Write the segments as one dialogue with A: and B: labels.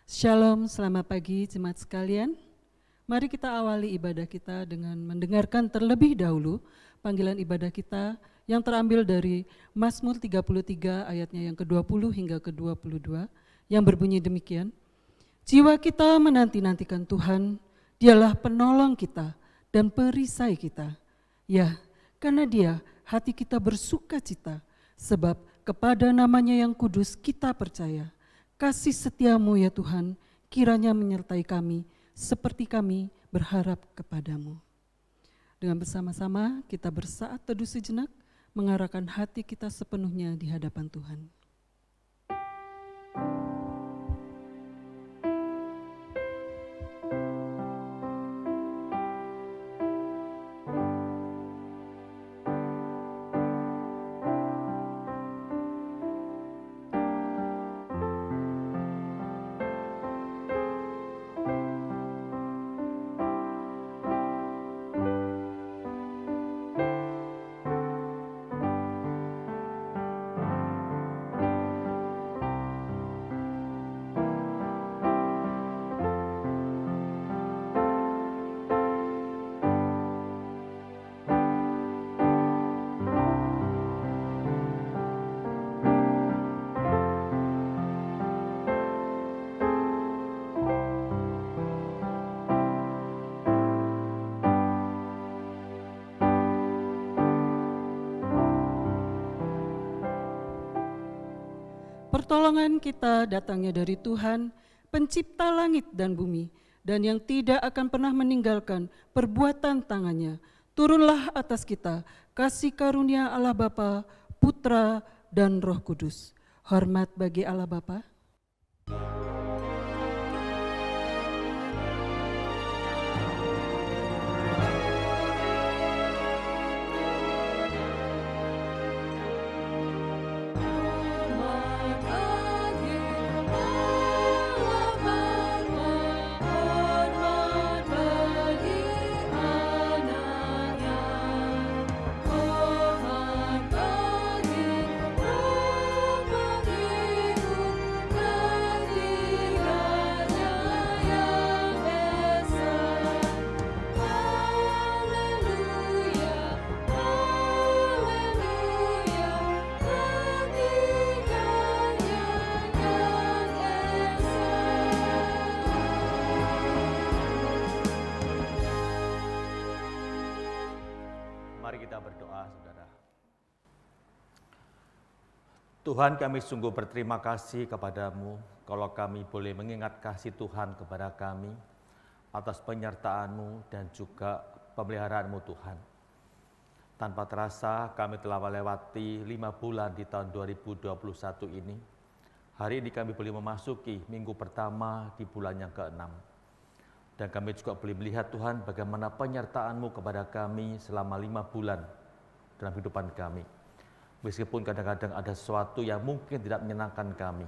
A: Shalom, selamat pagi jemaat sekalian. Mari kita awali ibadah kita dengan mendengarkan terlebih dahulu panggilan ibadah kita yang terambil dari Mazmur 33 ayatnya yang ke-20 hingga ke-22 yang berbunyi demikian. Jiwa kita menanti-nantikan Tuhan, Dialah penolong kita dan perisai kita. Ya, karena Dia hati kita bersuka cita, sebab kepada namanya yang kudus kita percaya. Kasih setiamu ya Tuhan, kiranya menyertai kami seperti kami berharap kepadamu. Dengan bersama-sama kita bersaat teduh sejenak, mengarahkan hati kita sepenuhnya di hadapan Tuhan. Pertolongan kita datangnya dari Tuhan, pencipta langit dan bumi, dan yang tidak akan pernah meninggalkan perbuatan tangannya. Turunlah atas kita kasih karunia Allah Bapa, Putra, dan Roh Kudus. Hormat bagi Allah Bapa.
B: Tuhan, kami sungguh berterima kasih kepadamu kalau kami boleh mengingat kasih Tuhan kepada kami atas penyertaan-Mu dan juga pemeliharaanmu Tuhan. Tanpa terasa kami telah melewati 5 bulan di tahun 2021 ini. Hari ini kami boleh memasuki minggu pertama di bulan yang ke-6. Dan kami juga boleh melihat Tuhan bagaimana penyertaan-Mu kepada kami selama 5 bulan dalam kehidupan kami. Meskipun kadang-kadang ada sesuatu yang mungkin tidak menyenangkan kami,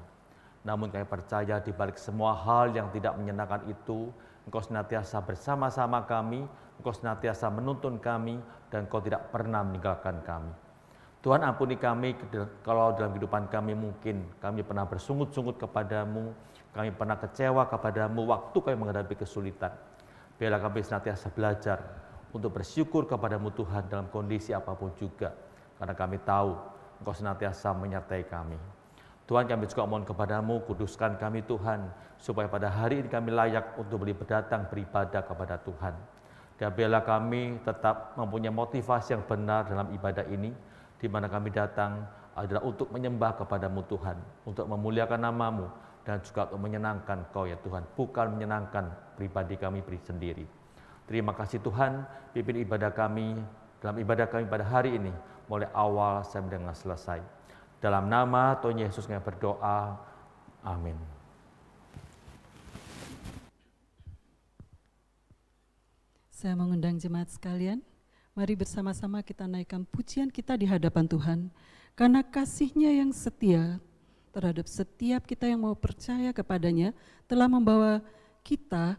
B: namun kami percaya di balik semua hal yang tidak menyenangkan itu, Engkau senantiasa bersama-sama kami, Engkau senantiasa menuntun kami, dan Engkau tidak pernah meninggalkan kami. Tuhan, ampuni kami kalau dalam kehidupan kami mungkin kami pernah bersungut-sungut kepadamu, kami pernah kecewa kepadamu waktu kami menghadapi kesulitan. Biarlah kami senantiasa belajar untuk bersyukur kepadamu Tuhan dalam kondisi apapun juga. Karena kami tahu Engkau senantiasa menyertai kami. Tuhan, kami juga mohon kepadamu, kuduskan kami Tuhan, supaya pada hari ini kami layak untuk boleh berdatang beribadah kepada Tuhan. Dan biarlah kami tetap mempunyai motivasi yang benar dalam ibadah ini, di mana kami datang adalah untuk menyembah kepadamu Tuhan, untuk memuliakan nama-Mu, dan juga untuk menyenangkan Kau ya Tuhan, bukan menyenangkan pribadi kami sendiri. Terima kasih Tuhan, pimpin ibadah kami, dalam ibadah kami pada hari ini, mulai awal sampai dengan selesai. Dalam nama Tuhan Yesus kami berdoa. Amin.
A: Saya mengundang jemaat sekalian, mari bersama-sama kita naikkan pujian kita di hadapan Tuhan. Karena kasih-Nya yang setia terhadap setiap kita yang mau percaya kepadanya telah membawa kita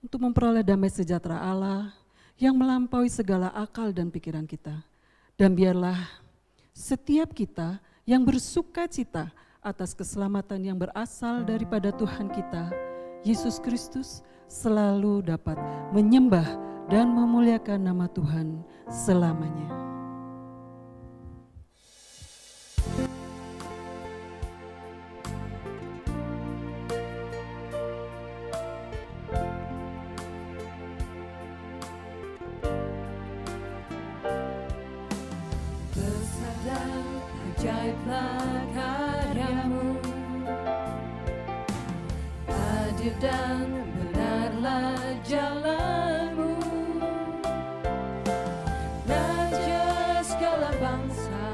A: untuk memperoleh damai sejahtera Allah yang melampaui segala akal dan pikiran kita. Dan biarlah setiap kita yang bersuka cita atas keselamatan yang berasal daripada Tuhan kita, Yesus Kristus selalu dapat menyembah dan memuliakan nama Tuhan selamanya.
C: Besar dan ajaiblah karyamu, adil dan benarlah jalanmu. Raja segala bangsa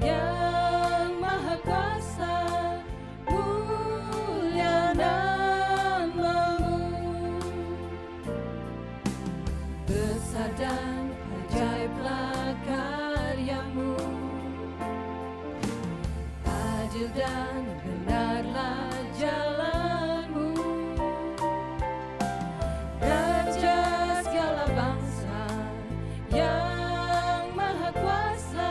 C: yang maha kuasa, mulia namamu. Besar dan ajaiblah karyamu, adil dan benarlah jalanmu. Raja segala bangsa yang maha kuasa,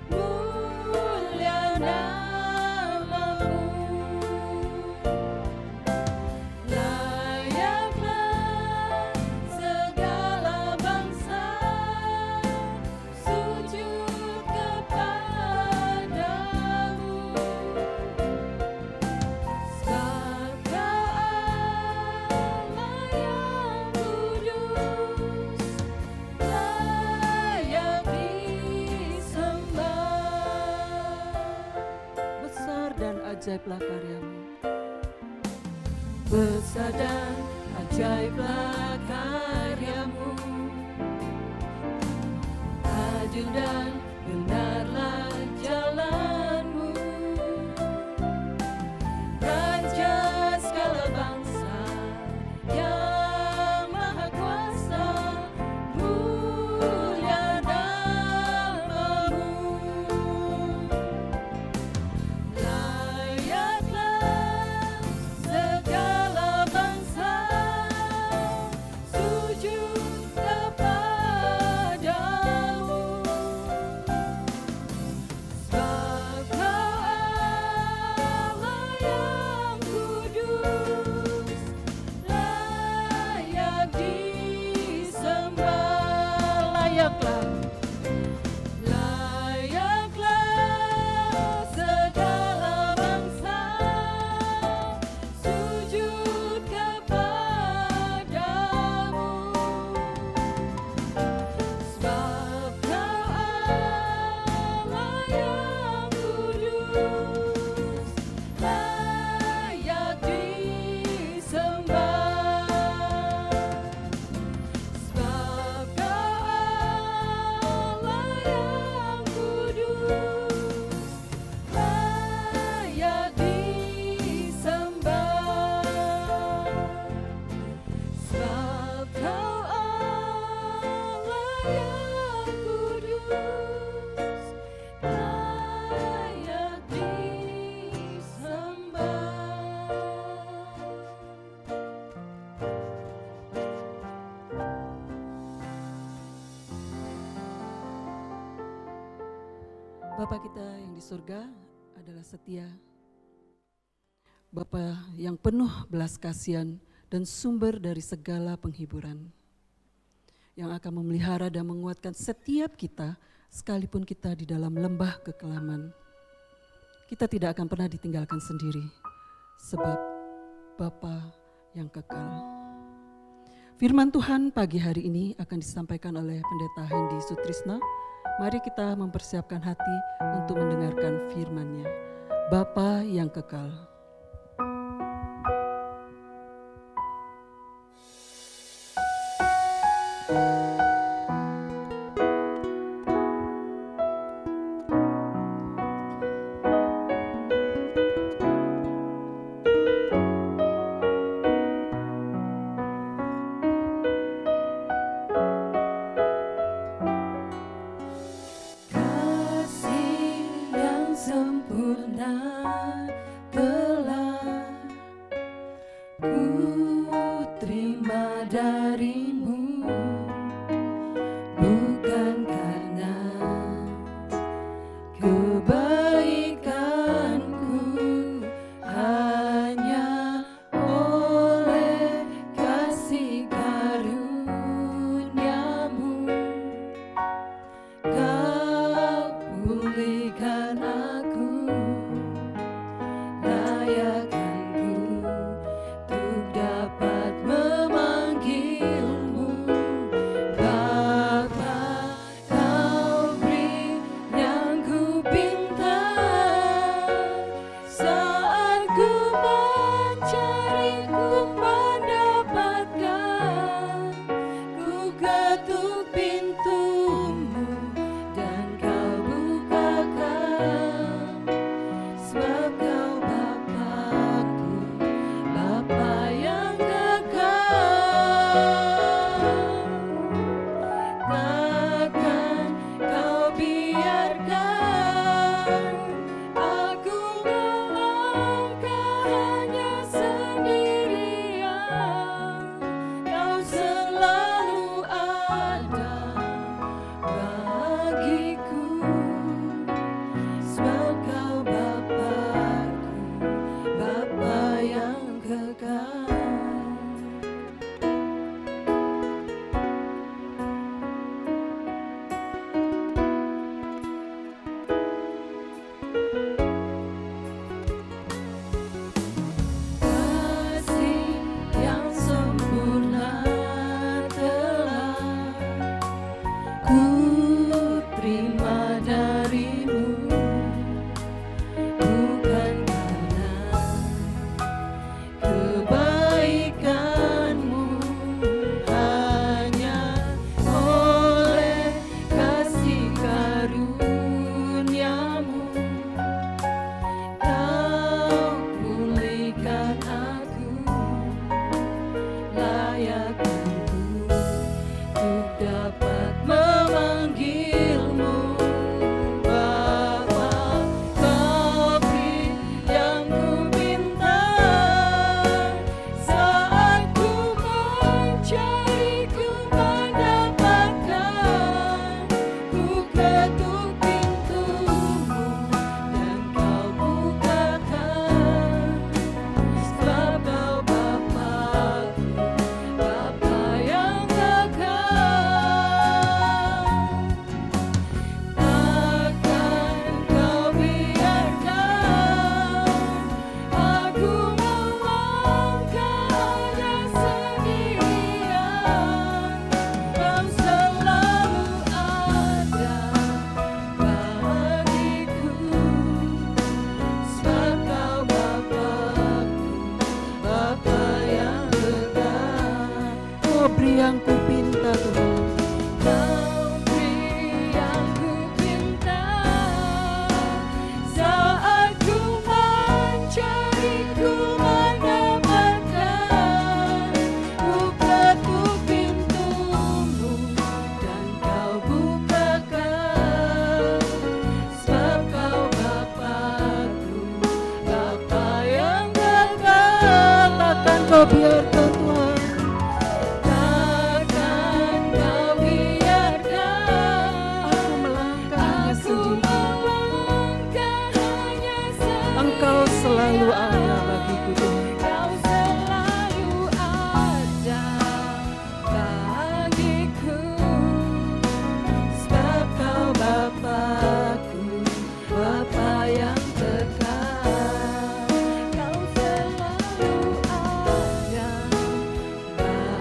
C: mulia namamu. Layaklah segala bangsa sujud kepadamu, sebab Kau Allah yang kudus, layak disembah.
A: Besar dan ajaiblah karyamu,
C: Besar dan ajaiblah karyamu, adil dan benarlah jalanmu. Raja segala bangsa yang maha kuasa, mulia namamu. Layaklah segala bangsa sujud kepadamu, sebab Kau Allah yang kudus, layak disembah. Layaklah segala bangsa sujud kepadamu, sebab Kau Allah yang kudus, layak disembah. Sebab Kau Allah yang kudus, layak disembah. Sebab Kau Allah yang kudus, layak disembah.
A: Bapa kita yang di surga adalah setia, Bapa yang penuh belas kasihan dan sumber dari segala penghiburan, yang akan memelihara dan menguatkan setiap kita sekalipun kita di dalam lembah kekelaman. Kita tidak akan pernah ditinggalkan sendiri, sebab Bapa yang kekal. Firman Tuhan pagi hari ini akan disampaikan oleh Pendeta Hendy Sutrisno. Mari kita mempersiapkan hati untuk mendengarkan firman-Nya. Bapa yang kekal.
C: Kasih yang sempurna telah layakanku untuk dapat memanggilmu Bapa. Kau beri yang ku pinta saat ku mencari, ku mendapatkan. Ku ketuk pintumu dan kau bukakan, sebab kau Bapakku, Bapa yang kekal. Takkan kau biarkan aku melangkah hanya sendirian. Kau selalu ada bagiku, sebab kau Bapakku, Bapa yang kekal. Kasih yang sempurna telah ku terima darimu, bukan karena kebaikanmu, hanya oleh kasih karuniamu. Kau pulihkan aku, layakanku untuk dapat memanggilmu Bapa. Kau beri yang ku minta saat ku mencari, ku mendapatkan. Ku ketuk pintumu dan kau bukakan, sebab kau Bapakku, Bapa yang kekal. Takkan kau biarkan aku melangkah hanya sendirian. Kau selalu ada bagiku, sebab kau Bapakku, Bapa yang kekal.
A: Kau beri yang ku pinta Tuhan.
C: Kau beri yang ku pinta saat ku mencari, ku mendapatkan. Ku ketuk pintumu dan kau bukakan, sebab kau Bapakku, Bapa yang kekal.
A: Takkan kau biarkan Tuhan.
C: Takkan kau biarkan
A: Aku melangkah hanya
C: aku
A: sendiri.
C: melangkah hanya sendiri.
A: Engkau selalu ada bagiku Tuhan.
C: Kau selalu ada bagiku, sebab kau Bapakku, Bapa yang kekal. Kau selalu ada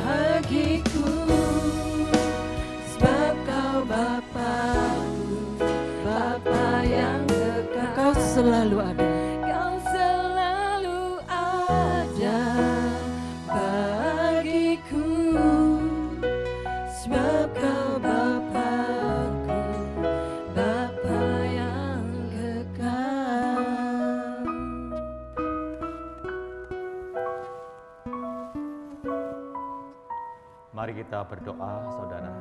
C: bagiku, sebab kau Bapakku, Bapa yang kekal.
A: Kau selalu ada.
C: Kau selalu ada bagiku, sebab kau Bapakku, Bapa yang kekal.
B: Mari kita berdoa, saudara.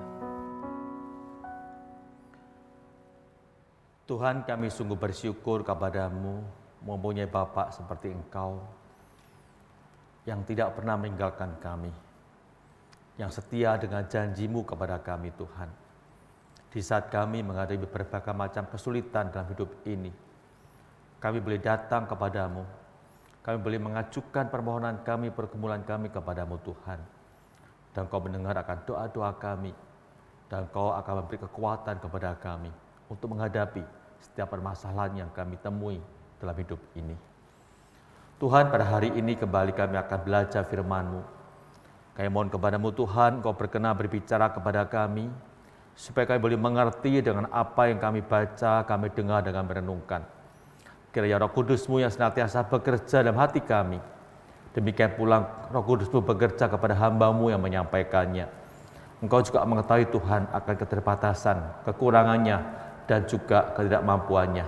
B: Tuhan, kami sungguh bersyukur kepadamu mempunyai Bapa seperti Engkau yang tidak pernah meninggalkan kami, yang setia dengan janjimu kepada kami Tuhan. Di saat kami menghadapi berbagai macam kesulitan dalam hidup ini, kami boleh datang kepadamu, kami boleh mengajukan permohonan kami, pergumulan kami kepadamu Tuhan. Dan Kau mendengar akan doa-doa kami, dan Kau akan memberi kekuatan kepada kami untuk menghadapi setiap permasalahan yang kami temui dalam hidup ini. Tuhan, pada hari ini kembali kami akan belajar firman-Mu. Kami mohon kepadamu Tuhan, Kau berkenan berbicara kepada kami, supaya kami boleh mengerti dengan apa yang kami baca, kami dengar dengan merenungkan. Kiranya Roh Kudus-Mu yang senantiasa bekerja dalam hati kami. Demikian pula Roh Kudus-Mu bekerja kepada hamba-Mu yang menyampaikannya. Engkau juga mengetahui Tuhan akan keterbatasan, kekurangannya, dan juga ketidakmampuannya.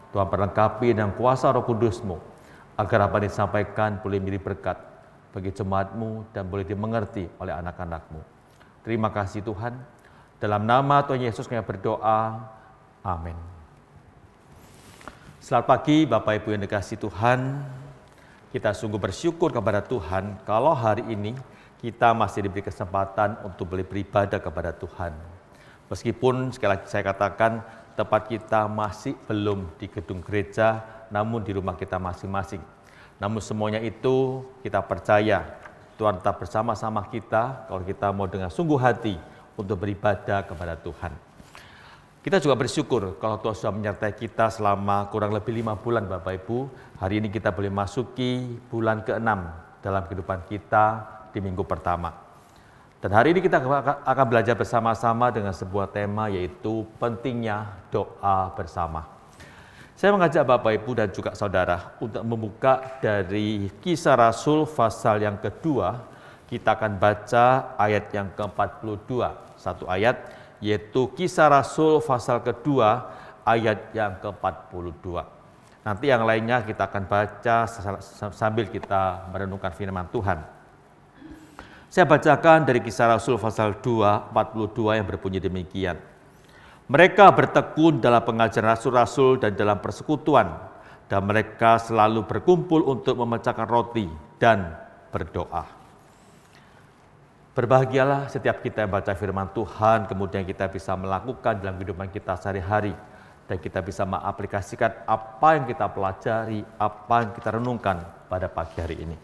B: Tuhan perlengkapi dengan kuasa Roh Kudus-Mu, agar apa yang disampaikan boleh menjadi berkat bagi jemaat-Mu dan boleh dimengerti oleh anak-anak-Mu. Terima kasih Tuhan. Dalam nama Tuhan Yesus kami berdoa. Amin. Selamat pagi Bapak Ibu yang dikasihi Tuhan. Kita sungguh bersyukur kepada Tuhan kalau hari ini kita masih diberi kesempatan untuk boleh beribadah kepada Tuhan. Meskipun sekali lagi saya katakan tempat kita masih belum di gedung gereja, namun di rumah kita masing-masing. Namun semuanya itu kita percaya Tuhan tetap bersama-sama kita kalau kita mau dengan sungguh hati untuk beribadah kepada Tuhan. Kita juga bersyukur kalau Tuhan sudah menyertai kita selama kurang lebih 5 bulan Bapak Ibu. Hari ini kita boleh masuki bulan ke-6 dalam kehidupan kita di minggu pertama. Dan hari ini kita akan belajar bersama-sama dengan sebuah tema, yaitu pentingnya doa bersama. Saya mengajak Bapak Ibu dan juga saudara untuk membuka dari Kisah Rasul pasal yang kedua. Kita akan baca ayat yang ke-42, satu ayat, yaitu Kisah Rasul pasal kedua ayat yang ke-42. Nanti yang lainnya kita akan baca sambil kita merenungkan firman Tuhan. Saya bacakan dari Kisah Rasul pasal 2, 42 yang berbunyi demikian. Mereka bertekun dalam pengajaran rasul-rasul dan dalam persekutuan, dan mereka selalu berkumpul untuk memecahkan roti dan berdoa. Berbahagialah setiap kita yang baca firman Tuhan, kemudian kita bisa melakukan dalam kehidupan kita sehari-hari, dan kita bisa mengaplikasikan apa yang kita pelajari, apa yang kita renungkan pada pagi hari ini.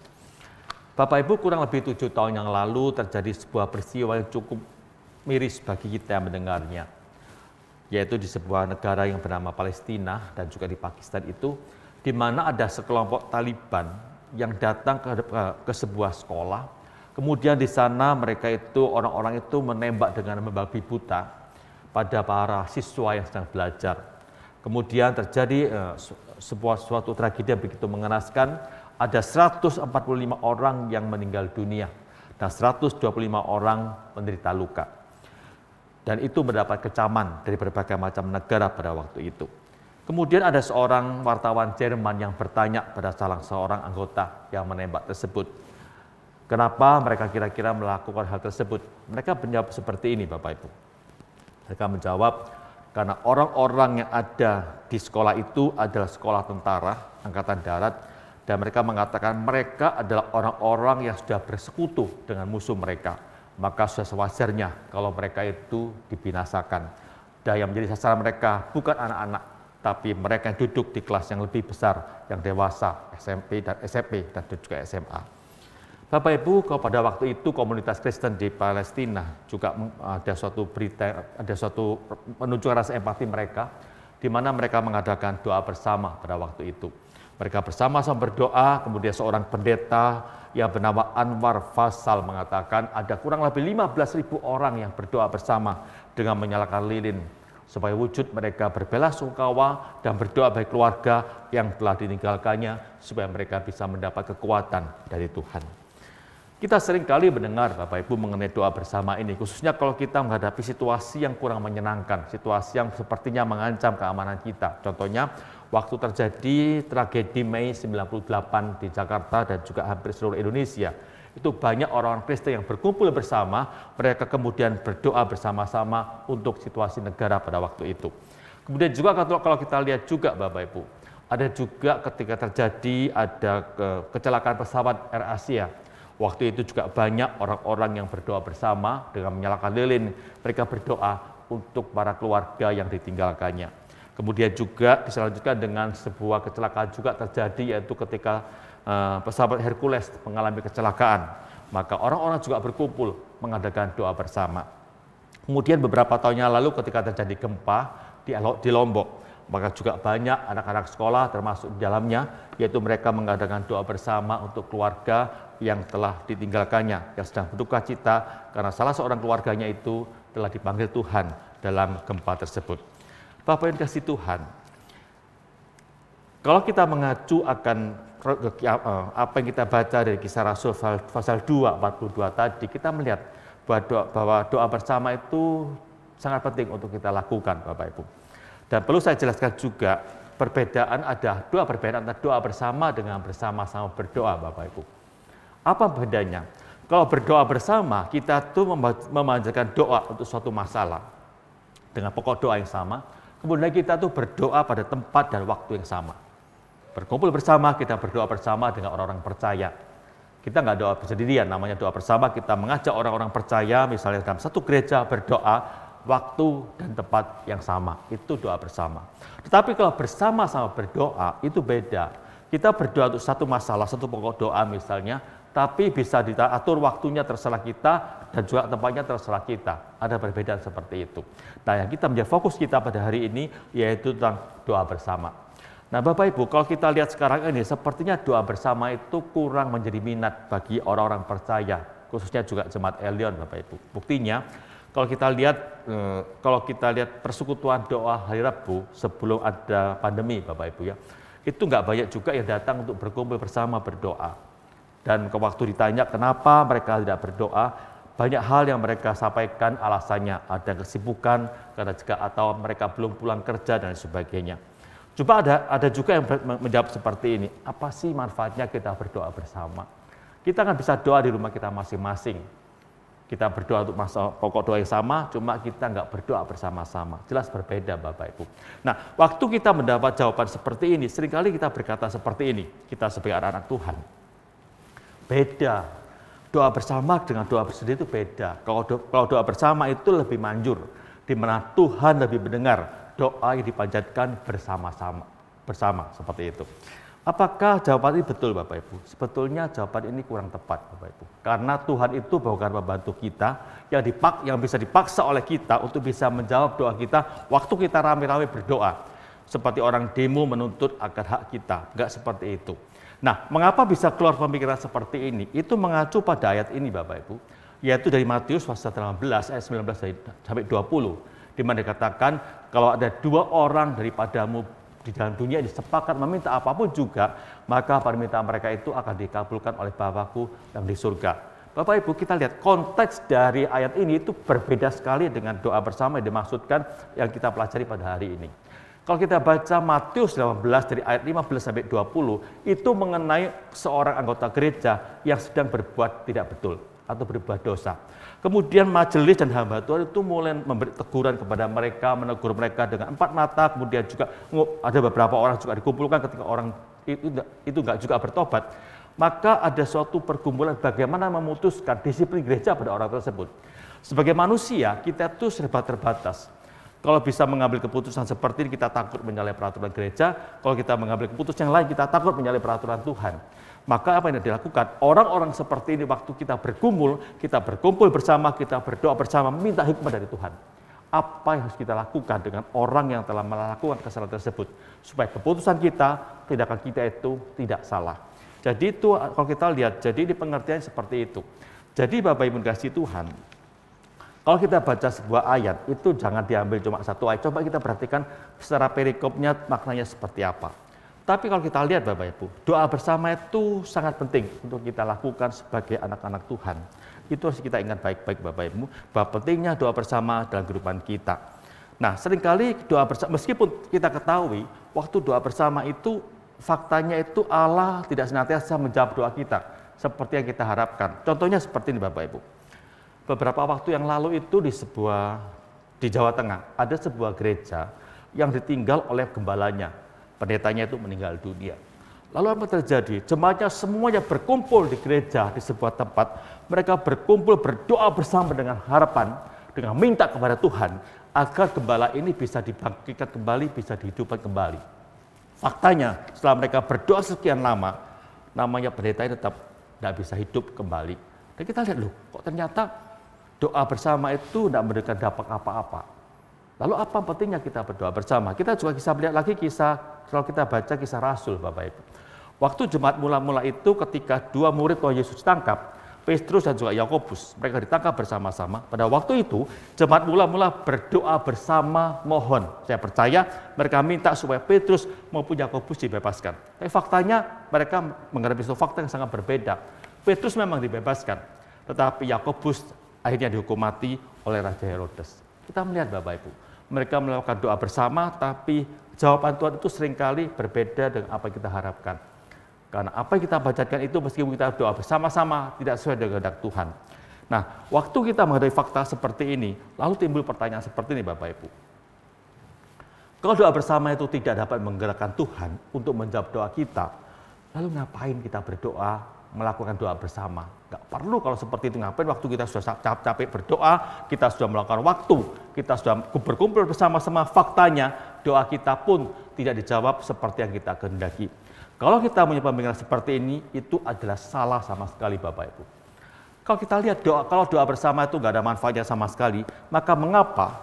B: Bapak Ibu, kurang lebih 7 tahun yang lalu terjadi sebuah peristiwa yang cukup miris bagi kita yang mendengarnya, yaitu di sebuah negara yang bernama Palestina dan juga di Pakistan itu, di mana ada sekelompok Taliban yang datang ke sebuah sekolah. Kemudian di sana mereka itu, orang-orang itu menembak dengan membabi buta pada para siswa yang sedang belajar. Kemudian terjadi suatu tragedi yang begitu mengenaskan. Ada 145 orang yang meninggal dunia dan 125 orang menderita luka. Dan itu mendapat kecaman dari berbagai macam negara pada waktu itu. Kemudian ada seorang wartawan Jerman yang bertanya pada salah seorang anggota yang menembak tersebut, kenapa mereka kira-kira melakukan hal tersebut? Mereka menjawab seperti ini Bapak Ibu. Mereka menjawab, karena orang-orang yang ada di sekolah itu adalah sekolah tentara, angkatan darat, dan mereka mengatakan mereka adalah orang-orang yang sudah bersekutu dengan musuh mereka. Maka sudah sewajarnya kalau mereka itu dibinasakan. Dan yang menjadi sasaran mereka bukan anak-anak, tapi mereka yang duduk di kelas yang lebih besar, yang dewasa, SMP dan juga SMA. Bapak Ibu, kalau pada waktu itu komunitas Kristen di Palestina juga ada suatu berita, ada suatu menunjukkan rasa empati mereka, di mana mereka mengadakan doa bersama pada waktu itu. Mereka bersama-sama berdoa, kemudian seorang pendeta yang bernama Anwar Faisal mengatakan ada kurang lebih 15.000 orang yang berdoa bersama dengan menyalakan lilin, supaya wujud mereka berbelasungkawa dan berdoa bagi keluarga yang telah ditinggalkannya, supaya mereka bisa mendapat kekuatan dari Tuhan. Kita sering kali mendengar Bapak Ibu mengenai doa bersama ini, khususnya kalau kita menghadapi situasi yang kurang menyenangkan, situasi yang sepertinya mengancam keamanan kita. Contohnya, waktu terjadi tragedi Mei 98 di Jakarta dan juga hampir seluruh Indonesia, itu banyak orang-orang Kristen yang berkumpul bersama, mereka kemudian berdoa bersama-sama untuk situasi negara pada waktu itu. Kemudian juga kalau kita lihat juga Bapak Ibu, ada juga ketika terjadi ada kecelakaan pesawat AirAsia. Waktu itu juga banyak orang-orang yang berdoa bersama dengan menyalakan lilin. Mereka berdoa untuk para keluarga yang ditinggalkannya. Kemudian juga diselanjutkan dengan sebuah kecelakaan juga terjadi, yaitu ketika pesawat Hercules mengalami kecelakaan. Maka orang-orang juga berkumpul mengadakan doa bersama. Kemudian beberapa tahun yang lalu ketika terjadi gempa di Lombok, Maka juga banyak anak-anak sekolah termasuk di dalamnya, yaitu mereka mengadakan doa bersama untuk keluarga yang telah ditinggalkannya, yang sedang berduka cita karena salah seorang keluarganya itu telah dipanggil Tuhan dalam gempa tersebut. Bapak yang kasih Tuhan, kalau kita mengacu akan apa yang kita baca dari Kisah Rasul pasal 2, 42 tadi, kita melihat bahwa doa bersama itu sangat penting untuk kita lakukan, Bapak Ibu. Dan perlu saya jelaskan juga, ada dua perbedaan antara doa bersama dengan bersama-sama berdoa, Bapak Ibu. Apa bedanya? Kalau berdoa bersama, kita tuh memanjatkan doa untuk suatu masalah dengan pokok doa yang sama. Kemudian kita tuh berdoa pada tempat dan waktu yang sama. Berkumpul bersama, kita berdoa bersama dengan orang-orang percaya. Kita nggak doa sendirian, namanya doa bersama. Kita mengajak orang-orang percaya, misalnya dalam satu gereja berdoa, waktu dan tempat yang sama, itu doa bersama. Tetapi kalau bersama-sama berdoa, itu beda. Kita berdoa untuk satu masalah, satu pokok doa misalnya, tapi bisa diatur waktunya terserah kita, dan juga tempatnya terserah kita. Ada perbedaan seperti itu. Nah, yang kita menjadi fokus kita pada hari ini, yaitu tentang doa bersama. Nah, Bapak Ibu, kalau kita lihat sekarang ini, sepertinya doa bersama itu kurang menjadi minat bagi orang-orang percaya, khususnya juga jemaat Elion, Bapak Ibu. Buktinya, kalau kita lihat persekutuan doa hari Rabu sebelum ada pandemi, Bapak Ibu ya, itu nggak banyak juga yang datang untuk berkumpul bersama berdoa. Dan waktu ditanya kenapa mereka tidak berdoa, banyak hal yang mereka sampaikan alasannya, ada kesibukan karena juga atau mereka belum pulang kerja dan sebagainya. Coba ada juga yang menjawab seperti ini, apa sih manfaatnya kita berdoa bersama? Kita kan bisa doa di rumah kita masing-masing. Kita berdoa untuk pokok doa yang sama, cuma kita nggak berdoa bersama-sama. Jelas berbeda, Bapak Ibu. Nah, waktu kita mendapat jawaban seperti ini, seringkali kita berkata seperti ini, kita sebagai anak-anak Tuhan. Beda. Doa bersama dengan doa bersendiri itu beda. Kalau doa bersama itu lebih manjur, di mana Tuhan lebih mendengar doa yang dipanjatkan bersama, seperti itu. Apakah jawaban ini betul, Bapak Ibu? Sebetulnya jawaban ini kurang tepat, Bapak Ibu. Karena Tuhan itu bukan membantu kita yang bisa dipaksa oleh kita untuk bisa menjawab doa kita waktu kita rame-rame berdoa. Seperti orang demo menuntut akan hak kita, enggak seperti itu. Nah, mengapa bisa keluar pemikiran seperti ini? Itu mengacu pada ayat ini, Bapak Ibu, yaitu dari Matius pasal 18 ayat 19 sampai 20, di mana dikatakan kalau ada dua orang daripadamu di dalam dunia ini sepakat meminta apapun juga, maka permintaan mereka itu akan dikabulkan oleh Bapakku yang di surga. Bapak Ibu, kita lihat konteks dari ayat ini itu berbeda sekali dengan doa bersama yang dimaksudkan yang kita pelajari pada hari ini. Kalau kita baca Matius 18 dari ayat 15 sampai 20, itu mengenai seorang anggota gereja yang sedang berbuat tidak betul atau berbuat dosa. Kemudian majelis dan hamba Tuhan itu mulai memberi teguran kepada mereka, menegur mereka dengan empat mata. Kemudian juga ada beberapa orang juga dikumpulkan ketika orang itu enggak juga bertobat. Maka ada suatu pergumulan bagaimana memutuskan disiplin gereja pada orang tersebut. Sebagai manusia, kita itu serba terbatas. Kalau bisa mengambil keputusan seperti ini, kita takut menyalahi peraturan gereja. Kalau kita mengambil keputusan yang lain, kita takut menyalahi peraturan Tuhan. Maka apa yang dilakukan? Orang-orang seperti ini waktu kita berkumpul bersama, kita berdoa bersama, minta hikmah dari Tuhan. Apa yang harus kita lakukan dengan orang yang telah melakukan kesalahan tersebut? Supaya keputusan kita, tindakan kita itu tidak salah. Jadi itu kalau kita lihat, jadi ini pengertian seperti itu. Jadi Bapak Ibu kasih Tuhan, kalau kita baca sebuah ayat, itu jangan diambil cuma satu ayat. Coba kita perhatikan secara perikopnya maknanya seperti apa. Tapi kalau kita lihat Bapak Ibu, doa bersama itu sangat penting untuk kita lakukan sebagai anak-anak Tuhan. Itu harus kita ingat baik-baik Bapak Ibu, bahwa pentingnya doa bersama dalam kehidupan kita. Nah, seringkali doa bersama, meskipun kita ketahui, waktu doa bersama itu, faktanya itu Allah tidak senantiasa menjawab doa kita, seperti yang kita harapkan. Contohnya seperti ini Bapak Ibu. Beberapa waktu yang lalu itu di Jawa Tengah, ada sebuah gereja yang ditinggal oleh gembalanya. Pendetanya itu meninggal dunia. Lalu apa terjadi? Jemaatnya semuanya berkumpul di gereja di sebuah tempat. Mereka berkumpul berdoa bersama dengan harapan, dengan minta kepada Tuhan agar gembala ini bisa dibangkitkan kembali, bisa dihidupkan kembali. Faktanya setelah mereka berdoa sekian lama, namanya pendeta ini tetap tidak bisa hidup kembali. Dan kita lihat loh, kok ternyata doa bersama itu tidak memberikan dampak apa-apa. Lalu apa pentingnya kita berdoa bersama? Kita juga bisa melihat lagi kalau kita baca kisah Rasul, Bapak Ibu. Waktu jemaat mula-mula itu ketika 2 murid Tuhan Yesus ditangkap, Petrus dan juga Yakobus, mereka ditangkap bersama-sama. Pada waktu itu, jemaat mula-mula berdoa bersama mohon. Saya percaya mereka minta supaya Petrus maupun Yakobus dibebaskan. Tapi faktanya mereka menghadapi suatu fakta yang sangat berbeda. Petrus memang dibebaskan, tetapi Yakobus akhirnya dihukum mati oleh Raja Herodes. Kita melihat Bapak Ibu, mereka melakukan doa bersama, tapi jawaban Tuhan itu seringkali berbeda dengan apa yang kita harapkan. Karena apa yang kita bacakan itu meskipun kita doa bersama-sama tidak sesuai dengan kehendak Tuhan. Nah, waktu kita menghadapi fakta seperti ini, lalu timbul pertanyaan seperti ini Bapak Ibu. Kalau doa bersama itu tidak dapat menggerakkan Tuhan untuk menjawab doa kita, lalu ngapain kita berdoa, melakukan doa bersama? Nggak perlu kalau seperti itu. Ngapain waktu kita sudah capek berdoa, kita sudah melakukan waktu, kita sudah berkumpul bersama-sama, faktanya doa kita pun tidak dijawab seperti yang kita kehendaki. Kalau kita punya pemikiran seperti ini, itu adalah salah sama sekali Bapak Ibu. Kalau kita lihat kalau doa bersama itu nggak ada manfaatnya sama sekali, maka mengapa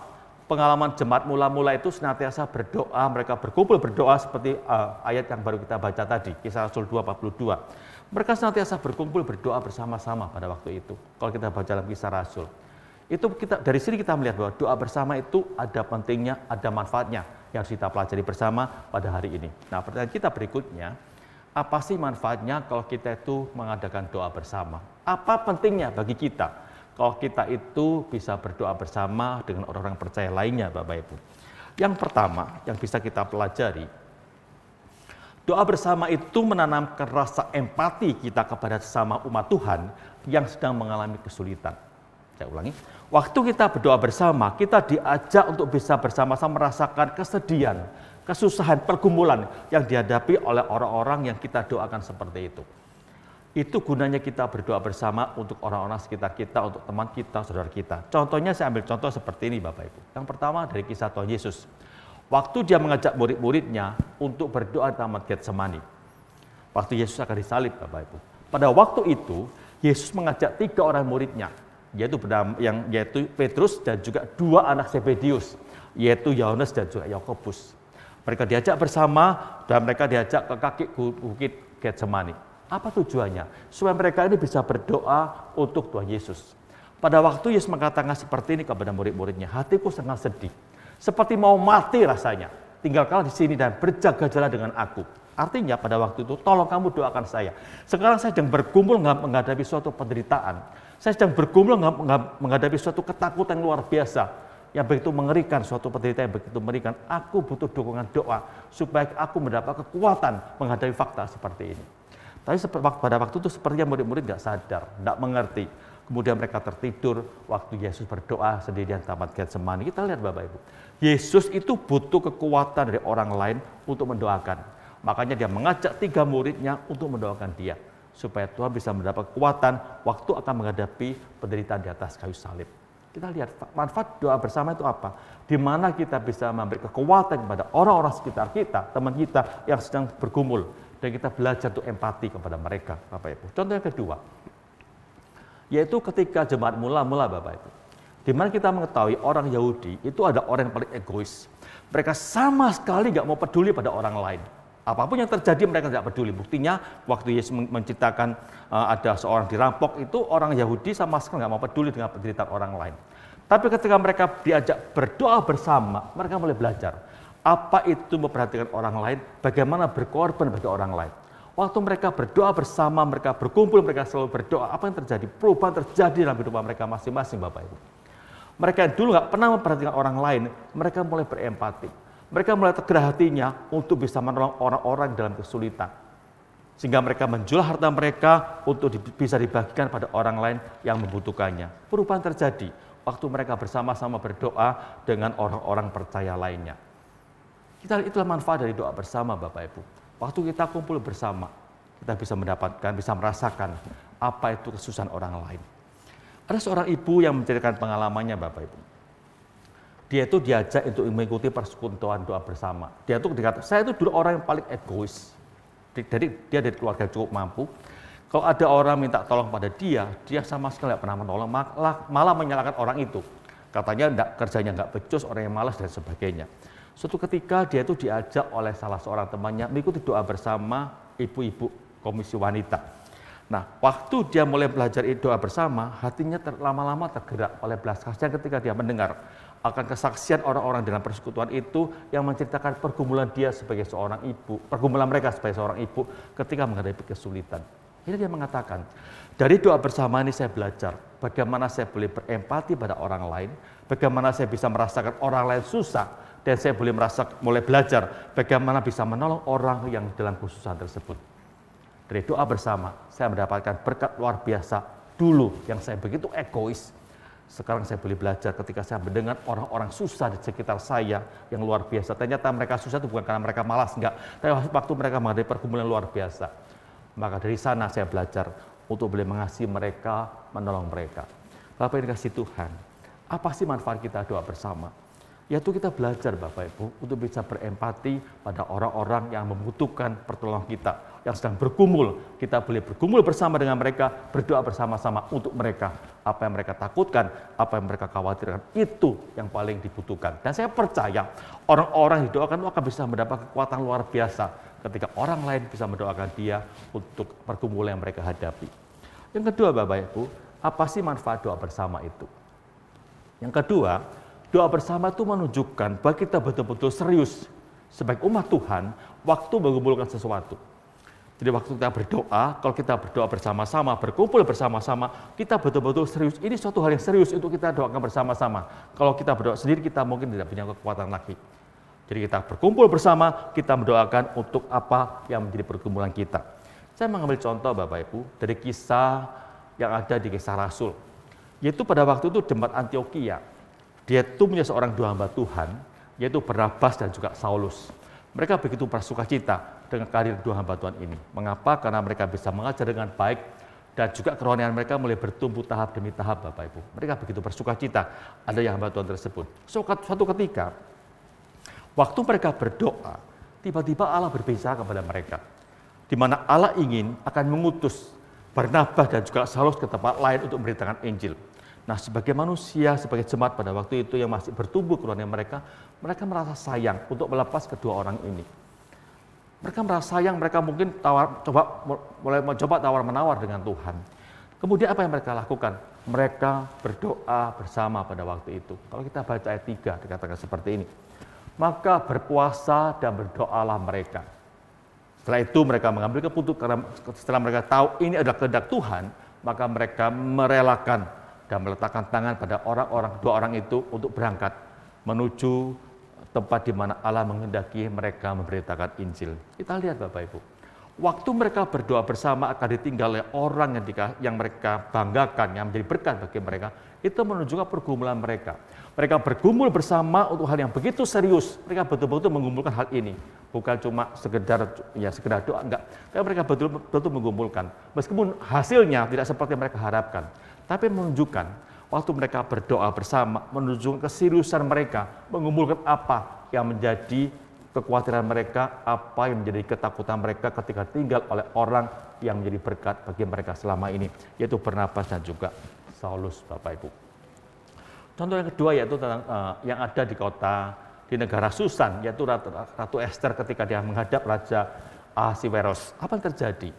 B: pengalaman jemaat mula-mula itu senantiasa berdoa, mereka berkumpul berdoa seperti ayat yang baru kita baca tadi, Kisah Rasul 2:42. Mereka senantiasa berkumpul berdoa bersama-sama pada waktu itu. Kalau kita baca dalam Kisah Rasul, itu dari sini kita melihat bahwa doa bersama itu ada pentingnya, ada manfaatnya yang harus kita pelajari bersama pada hari ini. Nah, pertanyaan kita berikutnya, apa sih manfaatnya kalau kita itu mengadakan doa bersama? Apa pentingnya bagi kita kalau kita itu bisa berdoa bersama dengan orang-orang percaya lainnya, Bapak Ibu? Yang pertama yang bisa kita pelajari, doa bersama itu menanamkan rasa empati kita kepada sesama umat Tuhan yang sedang mengalami kesulitan. Saya ulangi, waktu kita berdoa bersama, kita diajak untuk bisa bersama-sama merasakan kesedihan, kesusahan, pergumulan yang dihadapi oleh orang-orang yang kita doakan seperti itu. Itu gunanya kita berdoa bersama untuk orang-orang sekitar kita, untuk teman kita, saudara kita. Contohnya saya ambil contoh seperti ini Bapak Ibu. Yang pertama dari kisah Tuhan Yesus. Waktu dia mengajak murid-muridnya untuk berdoa di Taman Getsemani. Waktu Yesus akan disalib Bapak Ibu. Pada waktu itu, Yesus mengajak 3 orang muridnya, yaitu Petrus dan juga 2 anak Zebedius, yaitu Yohanes dan juga Yakobus. Mereka diajak bersama dan mereka diajak ke kaki bukit Getsemani. Apa tujuannya? Supaya mereka ini bisa berdoa untuk Tuhan Yesus. Pada waktu Yesus mengatakan seperti ini kepada murid-muridnya, hatiku sangat sedih, seperti mau mati rasanya. Tinggalkanlah di sini dan berjaga-jaga dengan aku. Artinya pada waktu itu, tolong kamu doakan saya. Sekarang saya sedang bergumul menghadapi suatu penderitaan. Saya sedang bergumul menghadapi suatu ketakutan luar biasa yang begitu mengerikan, suatu penderitaan yang begitu mengerikan. Aku butuh dukungan doa supaya aku mendapat kekuatan menghadapi fakta seperti ini. Tapi pada waktu itu sepertinya murid-murid nggak sadar, nggak mengerti. Kemudian mereka tertidur waktu Yesus berdoa sendirian di Taman Getsemani. Kita lihat Bapak Ibu, Yesus itu butuh kekuatan dari orang lain untuk mendoakan. Makanya dia mengajak 3 muridnya untuk mendoakan dia, supaya Tuhan bisa mendapat kekuatan waktu akan menghadapi penderitaan di atas kayu salib. Kita lihat manfaat doa bersama itu apa? Di mana kita bisa memberi kekuatan kepada orang-orang sekitar kita, teman kita yang sedang bergumul, dan kita belajar untuk empati kepada mereka, Bapak Ibu. Contoh yang kedua, yaitu ketika jemaat mula-mula, Bapak Ibu, di mana kita mengetahui orang Yahudi itu ada orang yang paling egois. Mereka sama sekali nggak mau peduli pada orang lain. Apapun yang terjadi mereka tidak peduli. Buktinya waktu Yesus menceritakan ada seorang dirampok, itu orang Yahudi sama sekali nggak mau peduli dengan penderitaan orang lain. Tapi ketika mereka diajak berdoa bersama, mereka mulai belajar apa itu memperhatikan orang lain, bagaimana berkorban bagi orang lain. Waktu mereka berdoa bersama, mereka berkumpul, mereka selalu berdoa, apa yang terjadi? Perubahan terjadi dalam hidup mereka masing-masing, Bapak Ibu. Mereka yang dulu nggak pernah memperhatikan orang lain, mereka mulai berempati. Mereka mulai tergerak hatinya untuk bisa menolong orang-orang dalam kesulitan. Sehingga mereka menjual harta mereka untuk bisa dibagikan pada orang lain yang membutuhkannya. Perubahan terjadi waktu mereka bersama-sama berdoa dengan orang-orang percaya lainnya. Itulah manfaat dari doa bersama, Bapak Ibu. Waktu kita kumpul bersama, kita bisa mendapatkan, bisa merasakan apa itu kesusahan orang lain. Ada seorang ibu yang menceritakan pengalamannya, Bapak Ibu. Dia itu diajak untuk mengikuti persekutuan doa bersama. Dia itu dikatakan, saya itu dulu orang yang paling egois. Jadi dia dari keluarga cukup mampu. Kalau ada orang minta tolong pada dia sama sekali tidak pernah menolong, malah menyalahkan orang itu. Katanya kerjanya nggak becus, orang yang malas dan sebagainya. Suatu ketika dia itu diajak oleh salah seorang temannya mengikuti doa bersama ibu-ibu komisi wanita. Nah, waktu dia mulai belajar doa bersama, hatinya lama-lama tergerak oleh belas kasihan ketika dia mendengar akan kesaksian orang-orang dalam persekutuan itu yang menceritakan pergumulan dia sebagai seorang ibu, pergumulan mereka sebagai seorang ibu ketika menghadapi kesulitan. Ini dia mengatakan, dari doa bersama ini saya belajar bagaimana saya boleh berempati pada orang lain, bagaimana saya bisa merasakan orang lain susah, dan saya mulai belajar bagaimana bisa menolong orang yang dalam kesusahan tersebut. Dari doa bersama, saya mendapatkan berkat luar biasa dulu yang saya begitu egois. Sekarang saya boleh belajar ketika saya mendengar orang-orang susah di sekitar saya yang luar biasa. Ternyata mereka susah itu bukan karena mereka malas, enggak. Tapi waktu mereka menghadapi pergumulan luar biasa. Maka dari sana saya belajar untuk boleh mengasihi mereka, menolong mereka. Bapak yang dikasihi Tuhan, apa sih manfaat kita doa bersama? Yaitu kita belajar Bapak Ibu untuk bisa berempati pada orang-orang yang membutuhkan pertolongan kita, yang sedang bergumul. Kita boleh bergumul bersama dengan mereka, berdoa bersama-sama untuk mereka. Apa yang mereka takutkan, apa yang mereka khawatirkan, itu yang paling dibutuhkan. Dan saya percaya orang-orang yang didoakan itu akan bisa mendapat kekuatan luar biasa ketika orang lain bisa mendoakan dia untuk pergumulan yang mereka hadapi. Yang kedua Bapak Ibu, apa sih manfaat doa bersama itu? Yang kedua, doa bersama itu menunjukkan bahwa kita betul-betul serius sebagai umat Tuhan waktu mengumpulkan sesuatu. Jadi waktu kita berdoa, kalau kita berdoa bersama-sama, berkumpul bersama-sama, kita betul-betul serius. Ini suatu hal yang serius untuk kita doakan bersama-sama. Kalau kita berdoa sendiri, kita mungkin tidak punya kekuatan lagi. Jadi kita berkumpul bersama, kita mendoakan untuk apa yang menjadi pergumulan kita. Saya mengambil contoh Bapak Ibu dari kisah yang ada di Kisah Rasul. Yaitu pada waktu itu Jemaat Antioquia. Dia itu punya seorang dua hamba Tuhan, yaitu Barnabas dan juga Saulus. Mereka begitu bersukacita dengan kehadiran dua hamba Tuhan ini. Mengapa? Karena mereka bisa mengajar dengan baik dan juga kerohanian mereka mulai bertumbuh tahap demi tahap Bapak Ibu. Mereka begitu bersukacita ada yang hamba Tuhan tersebut. Suatu ketika, waktu mereka berdoa, tiba-tiba Allah berbicara kepada mereka. Di mana Allah ingin akan mengutus Barnabas dan juga Saulus ke tempat lain untuk memberitakan Injil. Nah, sebagai manusia, sebagai jemaat pada waktu itu yang masih bertumbuh kerohanian mereka merasa sayang untuk melepas kedua orang ini. Mereka merasa sayang, mereka mungkin mulai mencoba tawar-menawar dengan Tuhan. Kemudian apa yang mereka lakukan? Mereka berdoa bersama pada waktu itu. Kalau kita baca ayat 3 dikatakan seperti ini. Maka berpuasa dan berdoalah mereka. Setelah itu mereka mengambil keputusan, karena setelah mereka tahu ini adalah kehendak Tuhan, maka mereka merelakan dan meletakkan tangan pada dua orang itu untuk berangkat menuju tempat di mana Allah menghendaki mereka memberitakan Injil. Kita lihat Bapak Ibu, waktu mereka berdoa bersama akan ditinggal oleh orang yang mereka banggakan, yang menjadi berkat bagi mereka, itu menunjukkan pergumulan mereka. Mereka bergumul bersama untuk hal yang begitu serius. Mereka betul-betul mengumpulkan hal ini, bukan cuma sekedar doa, enggak. Tapi mereka betul-betul mengumpulkan. Meskipun hasilnya tidak seperti mereka harapkan, tapi menunjukkan waktu mereka berdoa bersama, menunjukkan keseriusan mereka, mengumpulkan apa yang menjadi kekhawatiran mereka, apa yang menjadi ketakutan mereka ketika tinggal oleh orang yang menjadi berkat bagi mereka selama ini, yaitu Barnabas dan juga Saulus, Bapak Ibu. Contoh yang kedua yaitu tentang yang ada di negara Susan, yaitu Ratu Esther ketika dia menghadap Raja Ahasiweros. Apa yang terjadi?